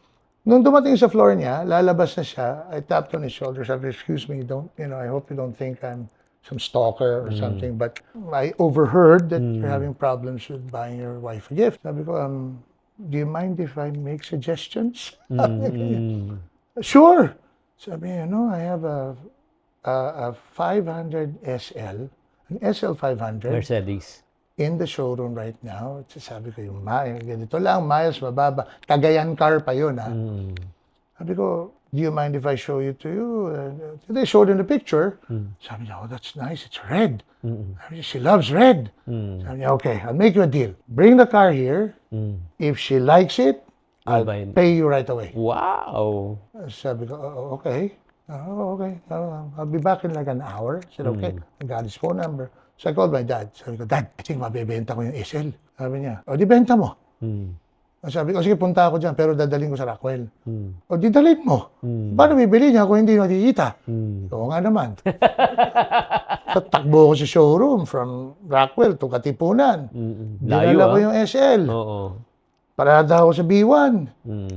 nung dumating sa floor niya, lalabas na siya, I tapped on his shoulder, sabi, excuse me, I hope you don't think I'm some stalker or something, but I overheard that you're having problems with buying your wife a gift. Sabi ko, do you mind if I make suggestions? Sure. Sabi niya, I have a 500 SL, an SL 500 Mercedes. in the showroom right now. Sabi ko, ganito lang, miles, mababa. Cagayan car pa yun, ha? Sabi ko, do you mind if I show you to you? They showed in the picture. Sabi niya, oh, that's nice, it's red. She loves red. Sabi niya, okay, I'll make you a deal. Bring the car here. If she likes it, I'll pay you right away. Wow! Sabi ko, okay. Okay. I'll be back in like an hour. I said, okay. I got his phone number. So I called my dad. Sabi ko, Dad, I think mabibenta ko yung SL. Sabi niya, di benta mo. Sabi ko, sige, punta ako dyan, pero dadalhin ko sa Rockwell. Di dalhin mo. Paano bibili niya kung hindi nakikita? Oo nga naman. So, takbo ko sa showroom from Rockwell to Katipunan. Dinala ko yung SL. Parada ako sa B1.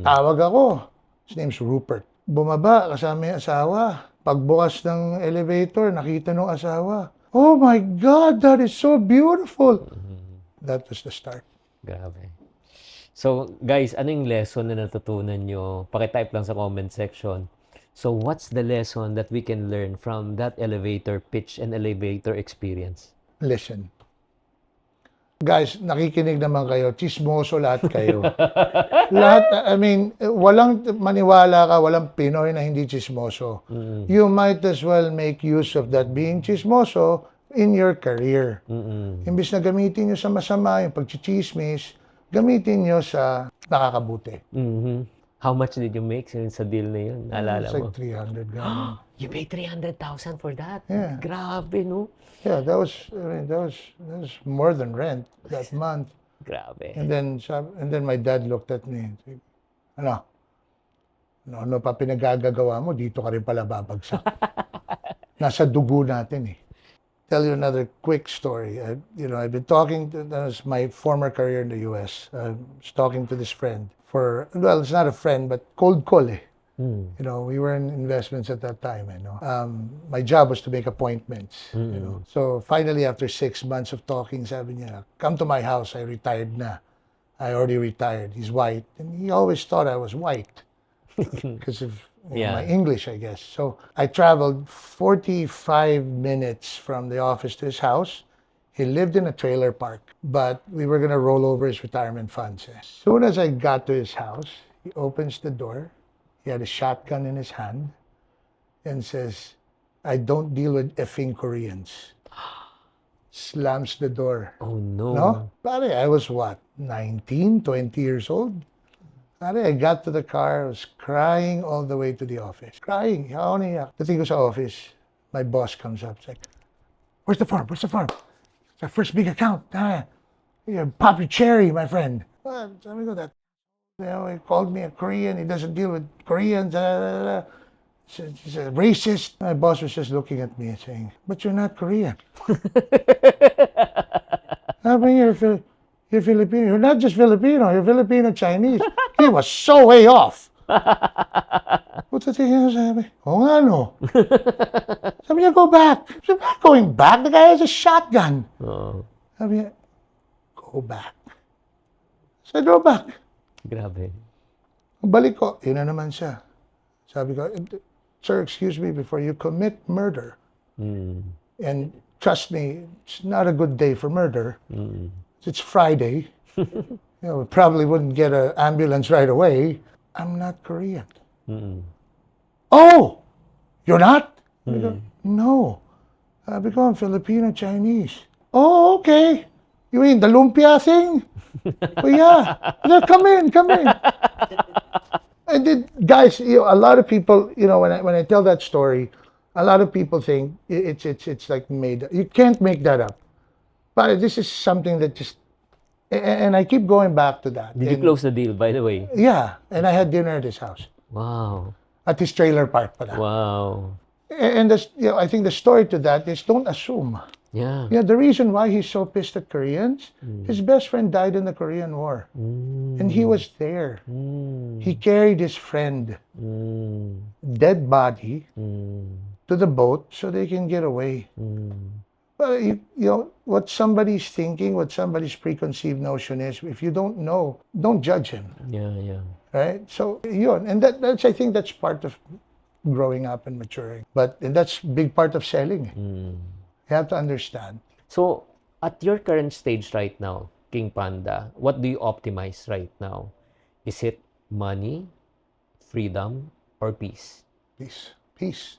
Tawag ako. His name's Rupert. Bumaba, kasama yung asawa. Pagbukas ng elevator, nakita nung asawa. Oh my God, that is so beautiful. That was the start. Grabe. So, guys, ano yung lesson na natutunan nyo? Pakitype lang sa comment section. So, what's the lesson that we can learn from that elevator pitch and elevator experience? Listen. Guys, nakikinig naman kayo. Chismoso lahat kayo. Lahat, walang maniwala ka, walang Pinoy na hindi chismoso. You might as well make use of that being chismoso in your career. Imbis na gamitin nyo sa masama, yung pagchichismis, gamitin nyo sa nakakabuti. How much did you make sa deal na yun? Naalala It's mo? like 300 grand. You paid 300,000 for that? Yeah. Grabe, no? Yeah, that was more than rent that month. Grabe. And then my dad looked at me. Ano pa pinagagagawa mo? Dito ka rin pala babagsak. Nasa dugo natin eh. Tell you another quick story. I've been talking to, that was my former career in the U.S. I was talking to this friend it's not a friend, but cold call eh. We were in investments at that time. My job was to make appointments. So finally, after 6 months of talking, sabi niya, come to my house. I retired na. I already retired. He's white, and he always thought I was white because of my English, I guess. So I traveled 45 minutes from the office to his house. He lived in a trailer park, but we were gonna roll over his retirement funds. As soon as I got to his house, he opens the door. He had a shotgun in his hand and says, I don't deal with effing Koreans. Slams the door. Oh, no. No? Pare, I was what, 19, 20 years old? Pare, I got to the car, I was crying all the way to the office. Crying. Ako niyak. Dating ko sa office, my boss comes up. It's like, where's the farm? Where's the farm? It's our first big account. Pop your cherry, my friend. Well, sabi ko that. He called me a Korean. He doesn't deal with Koreans. He's a racist. My boss was just looking at me and saying, but you're not Korean. I mean, you're Filipino. You're not just Filipino, you're Filipino Chinese. He was so way off. What's the thing I sabi? Oh nga no. Sabi niya, go back. Sabi, I'm not going back. The guy has a shotgun. Oo. Sabi niya, go back. Sabi, go back. Grabe. Balik ko, yun na naman siya. Sabi ko, sir, excuse me, before you commit murder, and trust me, it's not a good day for murder. It's Friday. We probably wouldn't get an ambulance right away. I'm not Korean. Oh, you're not? Sabi ko, no. Sabi ko, I'm Filipino Chinese. Oh, okay. You mean the lumpia thing? Oh, yeah. No, come in. And then, guys, a lot of people, when I tell that story, a lot of people think it's like made. You can't make that up. But this is something that just, and I keep going back to that. Did you close the deal, by the way? Yeah, and I had dinner at his house, Wow. at his trailer park pala. Wow. And I think the story to that is don't assume. Yeah. The reason why he's so pissed at Koreans, his best friend died in the Korean War. And he was there. He carried his friend, dead body, to the boat so they can get away. Well, what somebody's thinking, what somebody's preconceived notion is, if you don't know, don't judge him. Yeah. Right? So, yun. And I think that's part of growing up and maturing. And that's a big part of selling. You have to understand. So, at your current stage right now, King Panda, what do you optimize right now? Is it money, freedom, or peace? Peace.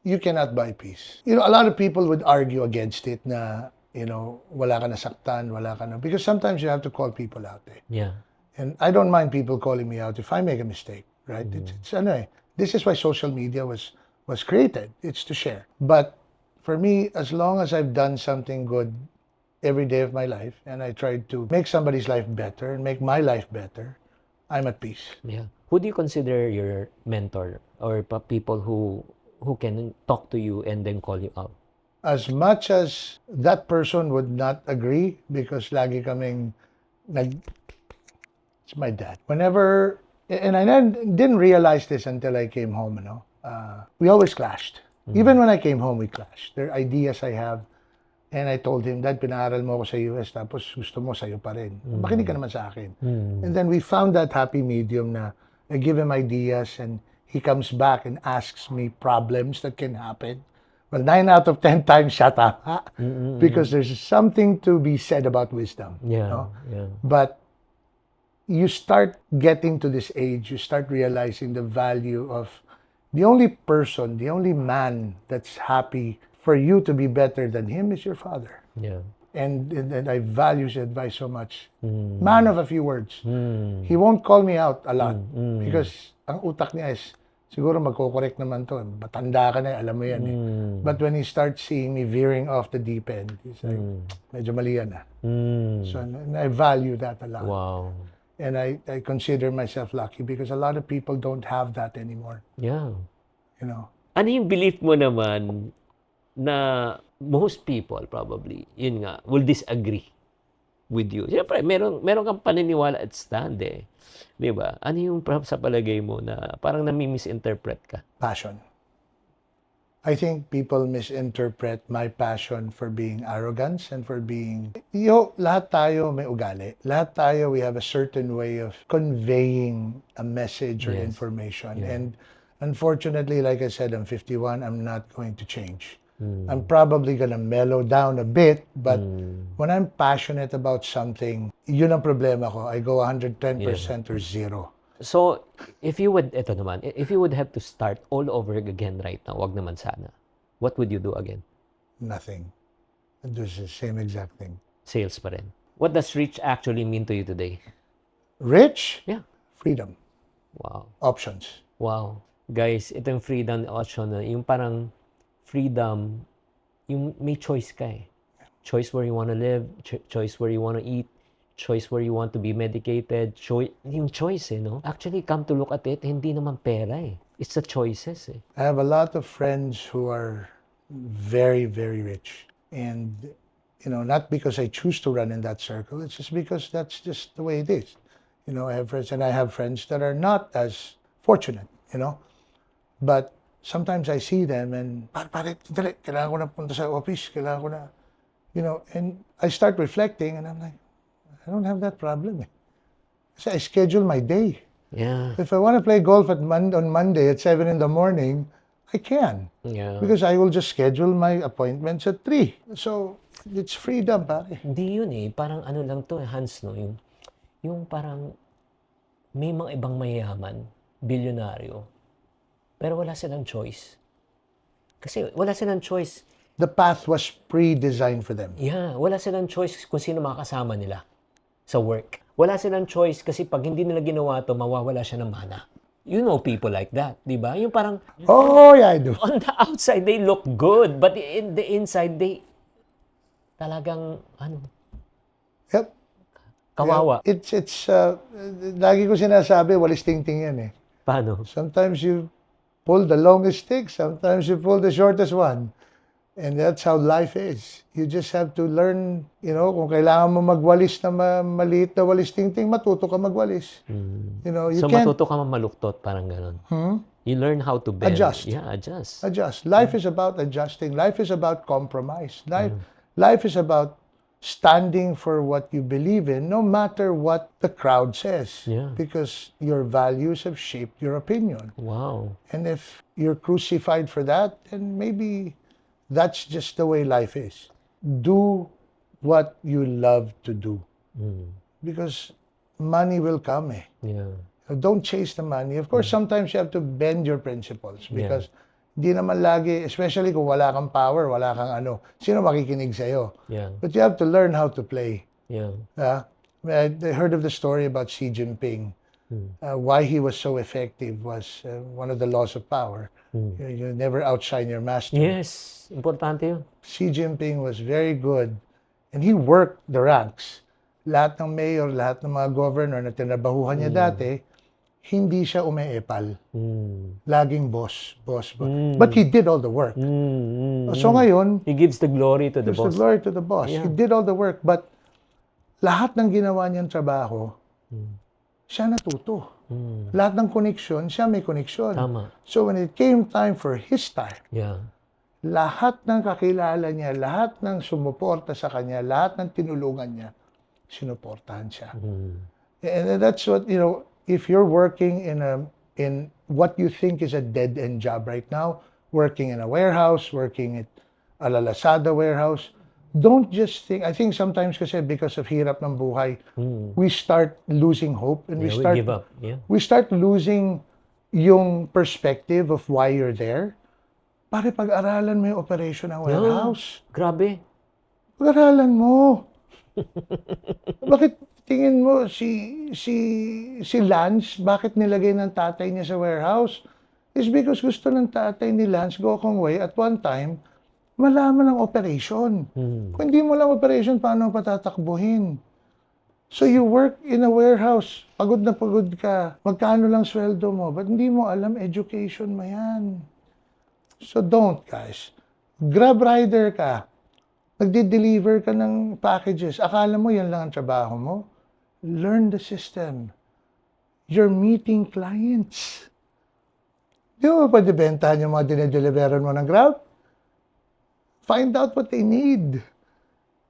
You cannot buy peace. A lot of people would argue against it na, wala ka nasaktan, because sometimes you have to call people out. Yeah. And I don't mind people calling me out if I make a mistake, right? This is why social media was created. It's to share. But for me, as long as I've done something good every day of my life, and I tried to make somebody's life better and make my life better, I'm at peace. Yeah. Who do you consider your mentor or people who can talk to you and then call you out? As much as that person would not agree, because lagi kaming it's my dad. Whenever, and I didn't realize this until I came home, we always clashed. Even when I came home, we clashed. There are ideas I have, and I told him, Dad, pinaaral mo ako sa US, tapos gusto mo sa'yo pa rin. Makinig ka naman sa akin. And then we found that happy medium na I give him ideas, and he comes back and asks me problems that can happen. Well, 9 out of 10 times, shut up. Because there's something to be said about wisdom. Yeah. But you start getting to this age, you start realizing the value of the only man that's happy for you to be better than him is your father. Yeah. And I value his advice so much. Man of a few words. He won't call me out a lot because ang utak niya is, siguro magko-correct naman to. Matanda ka na, alam mo yan. But when he starts seeing me veering off the deep end, he's like, medyo mali yan. So and I value that a lot. Wow. And I consider myself lucky because a lot of people don't have that anymore. Yeah. Ano yung belief mo naman na most people probably, yun nga, will disagree with you? Siyempre, meron kang paniniwala at stand eh. Di ba? Ano yung sa palagay mo na parang nami-misinterpret ka? Passion. I think people misinterpret my passion for being arrogance and for being... lahat tayo may ugali. Lahat tayo, we have a certain way of conveying a message or information. Yeah. And unfortunately, like I said, I'm 51, I'm not going to change. I'm probably gonna mellow down a bit, but when I'm passionate about something, yun ang problema ko. I go 110% or zero. So, if you would have to start all over again right now, wag naman sana, what would you do again? Nothing. I'd do the same exact thing. Sales pa rin. What does rich actually mean to you today? Rich? Yeah. Freedom. Wow. Options. Wow. Guys, ito yung freedom option na yung parang freedom, yung may choice ka eh. Choice where you want to live, choice where you want to eat, choice where you want to be medicated, yung choice no? Actually, come to look at it, hindi naman pera It's the choices I have a lot of friends who are very, very rich. And, not because I choose to run in that circle, it's just because that's just the way it is. I have friends, and I have friends that are not as fortunate, But sometimes I see them and, pare, dali, kailangan ko na punta sa office, kailangan ko na, and I start reflecting and I'm like, I don't have that problem. Kasi I schedule my day. Yeah. If I want to play golf on Monday at 7 in the morning, I can. Yeah. Because I will just schedule my appointments at 3. So, it's freedom, pare. Hindi yun parang ano lang to Hans, no? Yung parang may mga ibang mayayaman, bilyonaryo, pero wala silang choice. Kasi wala silang choice. The path was pre-designed for them. Yeah, wala silang choice kung sino makakasama nila sa work. Wala silang choice kasi pag hindi nila ginawa to, mawawala siya ng mana. You know people like that, di ba? Yung parang, Oh, yeah, I do. on the outside, they look good, but in the inside, they talagang, Yep. kawawa. It's lagi ko sinasabi, walis tingting yan Paano? Sometimes you pull the longest stick, sometimes you pull the shortest one. And that's how life is. You just have to learn, kung kailangan mo magwalis na maliit na walis tingting, matuto ka magwalis. You So can't matuto ka mamaluktot, parang ganun. You learn how to bend. Adjust. Yeah, adjust. adjust. Life is about adjusting. Life is about compromise. Life is about standing for what you believe in, no matter what the crowd says. Yeah. Because your values have shaped your opinion. Wow. And if you're crucified for that, then maybe that's just the way life is. Do what you love to do. Because money will come Yeah. Don't chase the money. Of course, sometimes you have to bend your principles because di naman lagi, especially kung wala kang power, wala kang sino makikinig sa'yo? Yeah. But you have to learn how to play. Yeah. I heard of the story about Xi Jinping. Why he was so effective was one of the laws of power. You never outshine your master. Yes. Importante yun. Xi Jinping was very good and he worked the ranks. Lahat ng mayor, lahat ng mga governor na tinabahuhan niya dati, hindi siya umeepal. Laging boss. But he did all the work. So ngayon, He gives the glory to the gives boss. the glory to the boss. Yeah. He did all the work, but lahat ng ginawa niyang trabaho, siya natuto. Lahat ng koneksyon, siya may koneksyon. Tama. So when it came time for his time, Yeah. lahat ng kakilala niya, lahat ng sumuporta sa kanya, lahat ng tinulungan niya, sinuportahan siya. And that's what, if you're working in what you think is a dead-end job right now, working in a warehouse, working at a Lazada warehouse, don't just think, I think sometimes kasi because of hirap ng buhay, we start losing hope and We give up. Yeah. we start losing yung perspective of why you're there. Pare, pag-aralan mo yung operation ng warehouse. Grabe. Pag-aralan mo. Bakit tingin mo si Lance, bakit nilagay ng tatay niya sa warehouse? It's because gusto ng tatay ni Lance, Gokong Wei, at one time, malaman ang operation. Kung hindi mo lang operation, paano patatakbuhin? So you work in a warehouse, pagod na pagod ka, magkano lang sweldo mo, but hindi mo alam education mo yan. So don't, guys. Grab rider ka, nagde-deliver ka ng packages, akala mo yan lang ang trabaho mo? Learn the system. You're meeting clients. Di mo pa dibentahan yung mga dinedeliveran mo ng Grab? Find out what they need.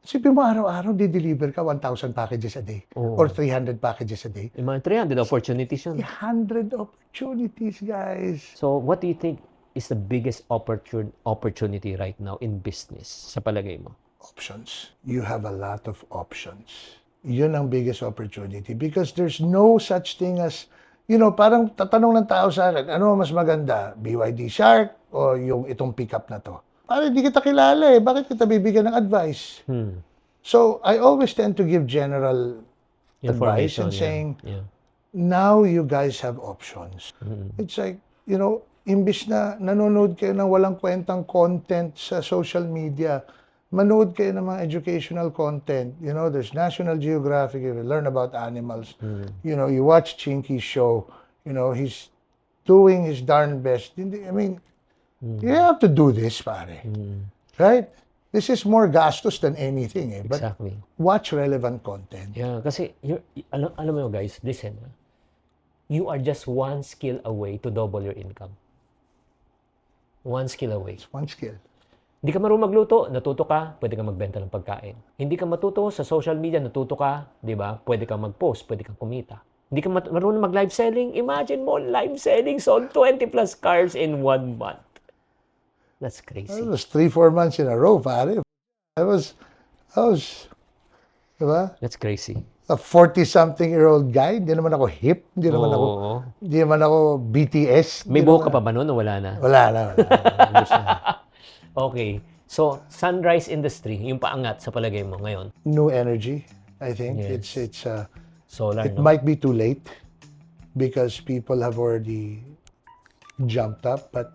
Sipin mo, araw-araw, di-deliver ka 1,000 packages a day or 300 packages a day. Yung mga 300 opportunities yun. 100 opportunities, guys. So, what do you think is the biggest opportunity right now in business, sa palagay mo? Options. You have a lot of options. Yun ang biggest opportunity because there's no such thing as, parang tatanong ng tao sa akin, ano mas maganda, BYD Shark o yung itong pickup na to? Parang hindi kita kilala bakit kita bibigyan ng advice? So, I always tend to give general advice and saying, now you guys have options. It's like, imbis na nanonood kayo ng walang kwentang content sa social media, Manood kayo ng mga educational content. You know, there's National Geographic. You learn about animals. You know, you watch Chinky's show. You know, he's doing his darn best. I mean, you have to do this, pare. Right? This is more gastos than anything. Eh. But Exactly. watch relevant content. Yeah, kasi alam mo guys, listen. You are just one skill away to double your income. One skill away. It's one skill. Hindi ka marunong magluto, natuto ka, pwede kang magbenta ng pagkain. Hindi ka matuto sa social media, natuto ka, di ba? Pwede kang mag-post, pwede kang kumita. Hindi ka marunong mag-live selling, imagine mo, live selling, sold 20 plus cars in 1 month. That's It crazy. was 3-4 months in a row, pare. I was, diba? That's crazy. A 40-something-year-old guy. Hindi naman ako hip. Hindi naman ako BTS. May buhok ka pa ba noon o wala na? Wala na. Okay. So, sunrise industry, yung paangat sa palagay mo ngayon. New energy, I think. Yes. It's Solar, it no? might be too late because people have already jumped up, but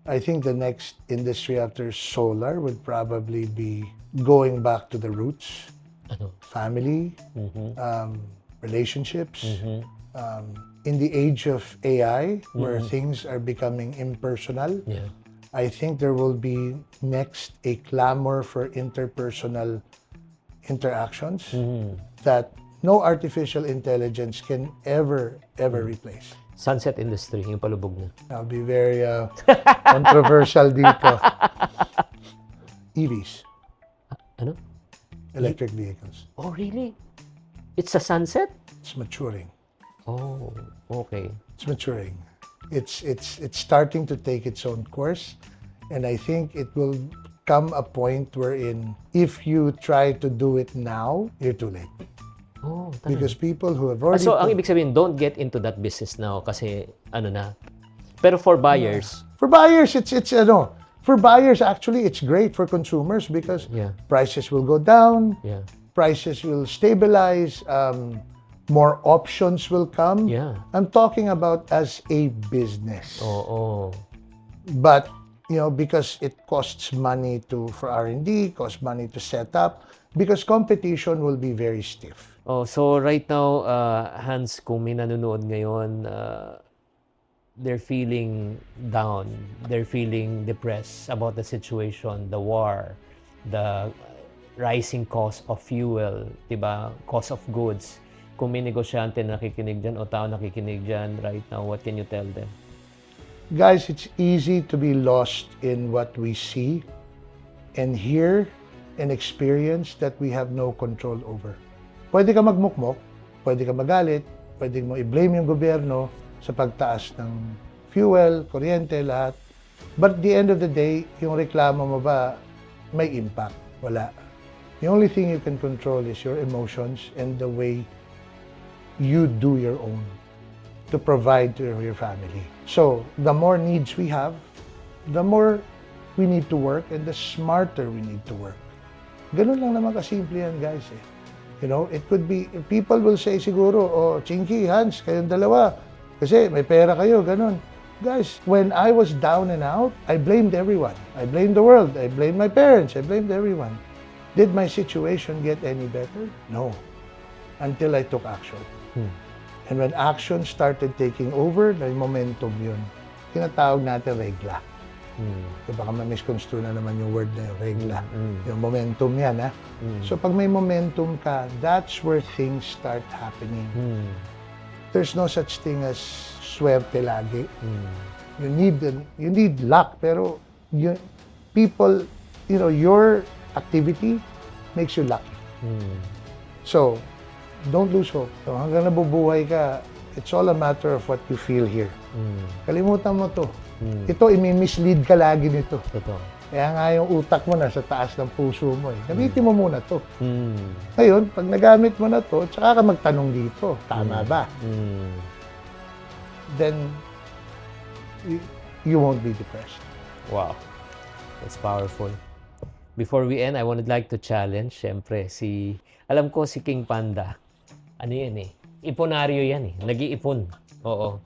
I think the next industry after solar would probably be going back to the roots. Ano? Family, relationships. In the age of AI, where things are becoming impersonal, Yeah. I think there will be next a clamor for interpersonal interactions that no artificial intelligence can ever replace. Sunset industry, yung palubog na. I'll be very controversial dito. EVs, Ano? electric vehicles. Oh, really? It's a sunset? It's maturing. Oh, okay. It's maturing. It's starting to take its own course, and I think it will come a point wherein if you try to do it now, you're too late. Oh, Because people who have already so, ang ibig sabihin, don't get into that business now kasi ano na. Pero for buyers, for buyers, for buyers actually it's great for consumers because Yeah. prices will go down, yeah. prices will stabilize, more options will come. Yeah. I'm talking about as a business. Oo. But because it costs money for R&D, costs money to set up, because competition will be very stiff. Oh, so right now, Hans, kung may nanonood ngayon, they're feeling down, they're feeling depressed about the situation, the war, the rising cost of fuel, diba? Cost of goods. Kung may negosyante na nakikinig dyan o tao nakikinig dyan right now, what can you tell them? Guys, it's easy to be lost in what we see and hear and experience that we have no control over. Pwede ka magmukmok, pwede ka magalit, pwede mo i-blame yung gobyerno sa pagtaas ng fuel, kuryente, lahat. But at the end of the day, yung reklamo mo ba may impact? Wala. The only thing you can control is your emotions and the way you do your own to provide to your family. So, the more needs we have, the more we need to work and the smarter we need to work. Ganun lang naman kasimple yan, guys. It could be, people will say siguro, oh, Chinky, Hans, kayong dalawa, kasi may pera kayo, ganun. Guys, when I was down and out, I blamed everyone. I blamed the world. I blamed my parents. I blamed everyone. Did my situation get any better? No. Until I took action. And when action started taking over, may momentum yun. Tinatawag natin regla. Baka ma-misconstrue na naman yung word na yung regla. Yung momentum yan, ha? So pag may momentum ka, that's where things start happening. There's no such thing as swerte lagi. You need luck, pero your activity makes you lucky. So, don't lose hope. So, hanggang nabubuhay ka, it's all a matter of what you feel here. Kalimutan mo to. Ito, imi-mislead ka lagi nito. Totoo. Kaya nga yung utak mo nasa taas ng puso mo. Gamitin mo muna to. Ngayon, pag nagamit mo na to, tsaka ka magtanong dito, tama ba? Then, you won't be depressed. Wow. That's powerful. Before we end, I would like to challenge, syempre, alam ko si King Panda. Ano yan eh? Iponaryo yan eh. Nag-iipon. Oo.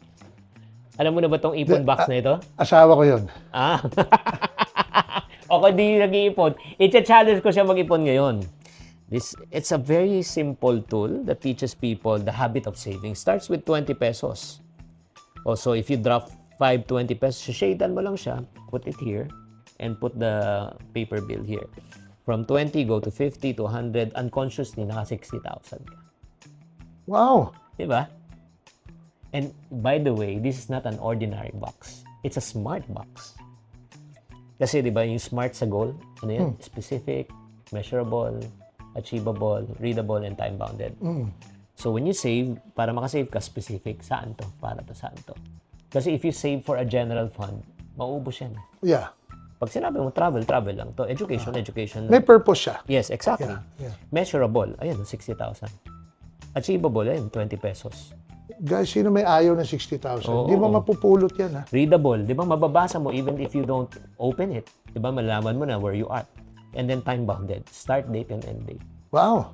Alam mo na ba tong ipon box na ito? Asawa ko yun. Ah. O kung di nag-iipon, i-challenge ko siya mag-ipon ngayon. It's a very simple tool that teaches people the habit of saving. Starts with 20 pesos. Also, if you drop 20 pesos, shadean mo lang siya, put it here, and put the paper bill here. From 20, go to 50 to 100, unconsciously, naka 60,000 ka. Wow. Diba? And by the way, this is not an ordinary box. It's a smart box. Kasi diba, yung smart sa goal, ano yan? Specific, measurable, achievable, readable, and time-bounded. So when you save, para makasave ka, specific, saan to? Para to, saan to? Kasi if you save for a general fund, mauubos yan. Yeah. Pag sinabi mo, travel lang to. Education May lang. purpose siya. Yes, exactly. Yeah. Measurable, ayun, 60,000. Achievable, ayun, 20 pesos. Guys, sino may ayaw ng 60,000? Oo. Di ba mapupulot yan, ha? Readable, di ba? Mababasa mo even if you don't open it. Di ba? Malalaman mo na where you are. And then time-bounded. Start date and end date. Wow.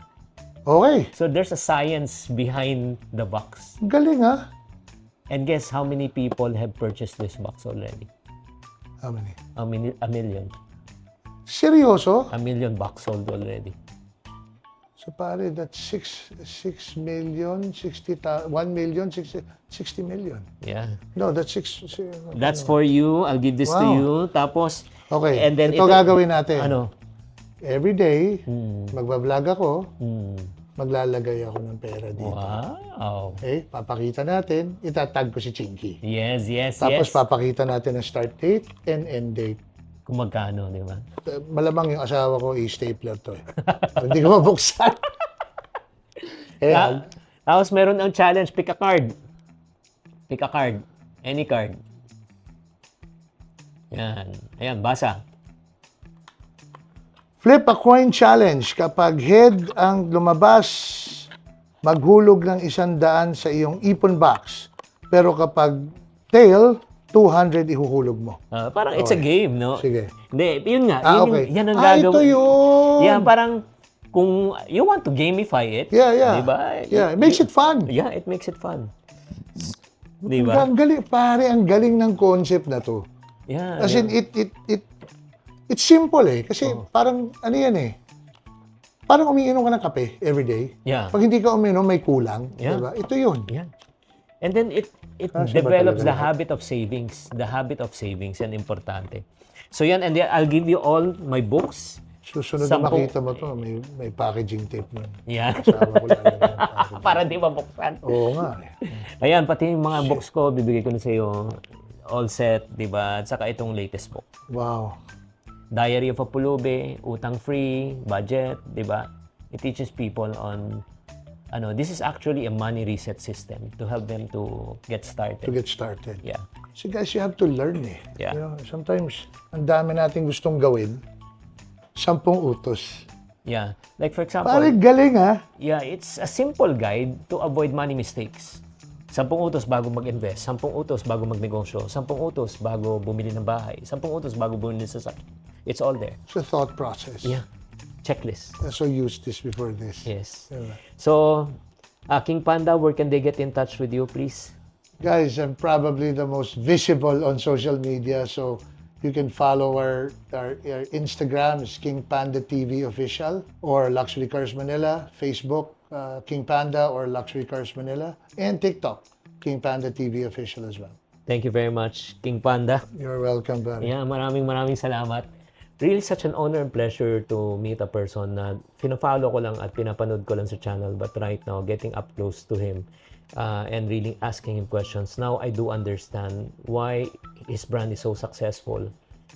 Okay. So there's a science behind the box. Galing, ha? And guess how many people have purchased this box already? How many? A million. Seryoso? A million box sold already. So pare, that's 6 million, 60,000, 1 million, 60 million. Yeah. No, that's 6. That's for you. I'll give this to Wow. you. Tapos, Okay, and then ito gagawin natin. Ano? Every day, magbablog ako, Hmm. maglalagay ako ng pera dito. Wow. Okay, papakita natin, itatag ko si Chinky. Yes. Tapos papakita natin ang start date and end date. Kung magkano, di ba? Malamang yung asawa ko, i-stapler to eh. Hindi ko mabuksan. Tapos meron ang challenge, pick a card. Pick a card. Any card. Yan. Ayan, basa. Flip a coin challenge. Kapag head ang lumabas, maghulog ng 100 sa iyong ipon box. Pero kapag tail, 200 ihuhulog mo. Parang it's a game, no? Sige. Hindi, yun nga. Okay. Yan ang Ito gagawin. yun. Yan, parang kung you want to gamify it, Yeah. di ba? Yeah, it makes it fun. Yeah, it makes it fun. Di ba? Ang galing, pare, ang galing ng concept na to. Yeah. As in, it's simple eh. Kasi parang, ano yan eh. Parang umiinom ka ng kape every day. Yeah. Pag hindi ka umiinom, may kulang. Yeah. Diba? Ito yun. Yeah. And then it Kasi ba develops talaga the habit of savings. The habit of savings, yan importante. So yan, and then I'll give you all my books. Susunod na 10. makita mo to, may packaging tape nun. Yan. Kasama ko lang yung packaging. Para di mabuksan. Oo nga eh. Ayan, pati yung mga books ko, bibigay ko na sa iyo. All set, di ba? At saka itong latest book. Wow. Diary of a Pulube, utang free, budget, di ba? It teaches people on, this is actually a money reset system to help them to get started. To get started. Yeah. So guys, you have to learn eh. Yeah. You know, sometimes, ang dami nating gustong gawin. 10 utos. Yeah. Like for example, Pare, galing ha? yeah, it's a simple guide to avoid money mistakes. 10 utos bago mag-invest, 10 utos bago magnegosyo, 10 utos bago bumili ng bahay, 10 utos bago bumili sa sasakyan. It's all there. It's a thought process. Yeah. Checklist. I also used this before this. Yes. Diba? So, King Panda, where can they get in touch with you, please? Guys, I'm probably the most visible on social media, so you can follow our Instagram is King Panda TV Official or Luxury Cars Manila, Facebook, King Panda or Luxury Cars Manila, and TikTok, King Panda TV Official as well. Thank you very much, King Panda. You're welcome, buddy. Yeah, maraming salamat. Really such an honor and pleasure to meet a person na pinafollow ko lang at pinapanood ko lang sa channel, but right now, getting up close to him and really asking him questions. Now, I do understand why his brand is so successful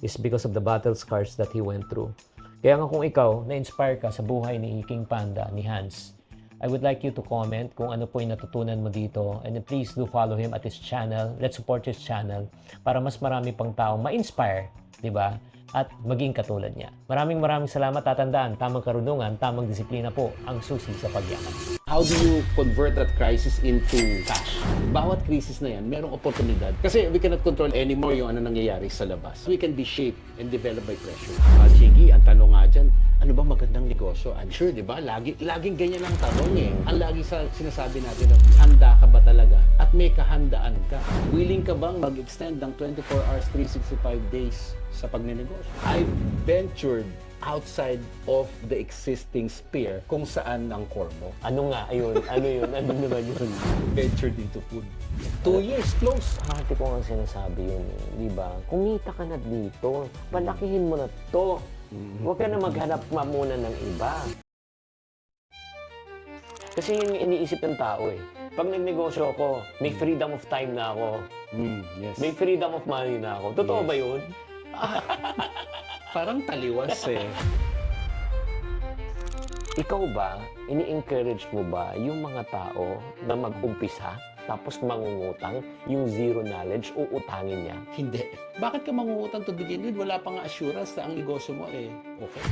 is because of the battle scars that he went through. Kaya nga kung ikaw, na-inspire ka sa buhay ni King Panda, ni Hans, I would like you to comment kung ano po yung natutunan mo dito, and please do follow him at his channel. Let's support his channel para mas marami pang tao ma-inspire, di ba? At maging katulad niya. Maraming salamat. Tatandaan, tamang karunungan, tamang disiplina po ang susi sa pagyaman. How do you convert that crisis into cash? Bawat crisis na yan, merong oportunidad. Kasi we cannot control anymore yung ano nangyayari sa labas. We can be shaped and developed by pressure. Chingy, ang tanong nga dyan, ano ba magandang negosyo? I'm sure, di ba? Laging ganyan ang tanong eh. Ang lagi sinasabi natin, handa ka ba talaga? At may kahandaan ka. Willing ka bang mag-extend ng 24 hours, 365 days sa pagnenegosyo? I've ventured outside of the existing sphere kung saan ang core mo. Ano nga, ayun, ano yun, ano naman yun? Ventured into food. 2 years close. Ate ko nga sinasabi yun, di ba? Kumita ka na dito, palakihin mo na to. Huwag ka na maghanap muna ng iba. Kasi yun yung iniisip ng tao eh. Pag nagnegosyo ako, may freedom of time na ako. Yes. May freedom of money na ako. Totoo Yes. ba yun? Parang taliwas eh. Ikaw ba, ini-encourage mo ba yung mga tao na mag-umpisa tapos mangungutang, yung zero knowledge, uutangin niya? Hindi. Bakit ka mangungutang to begin with? Wala pang assurance na ang negosyo mo eh. Okay.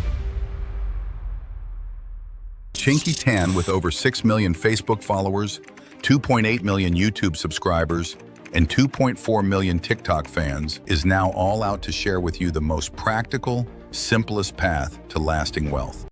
Chinky Tan, with over 6 million Facebook followers, 2.8 million YouTube subscribers, and 2.4 million TikTok fans, is now all out to share with you the most practical, simplest path to lasting wealth.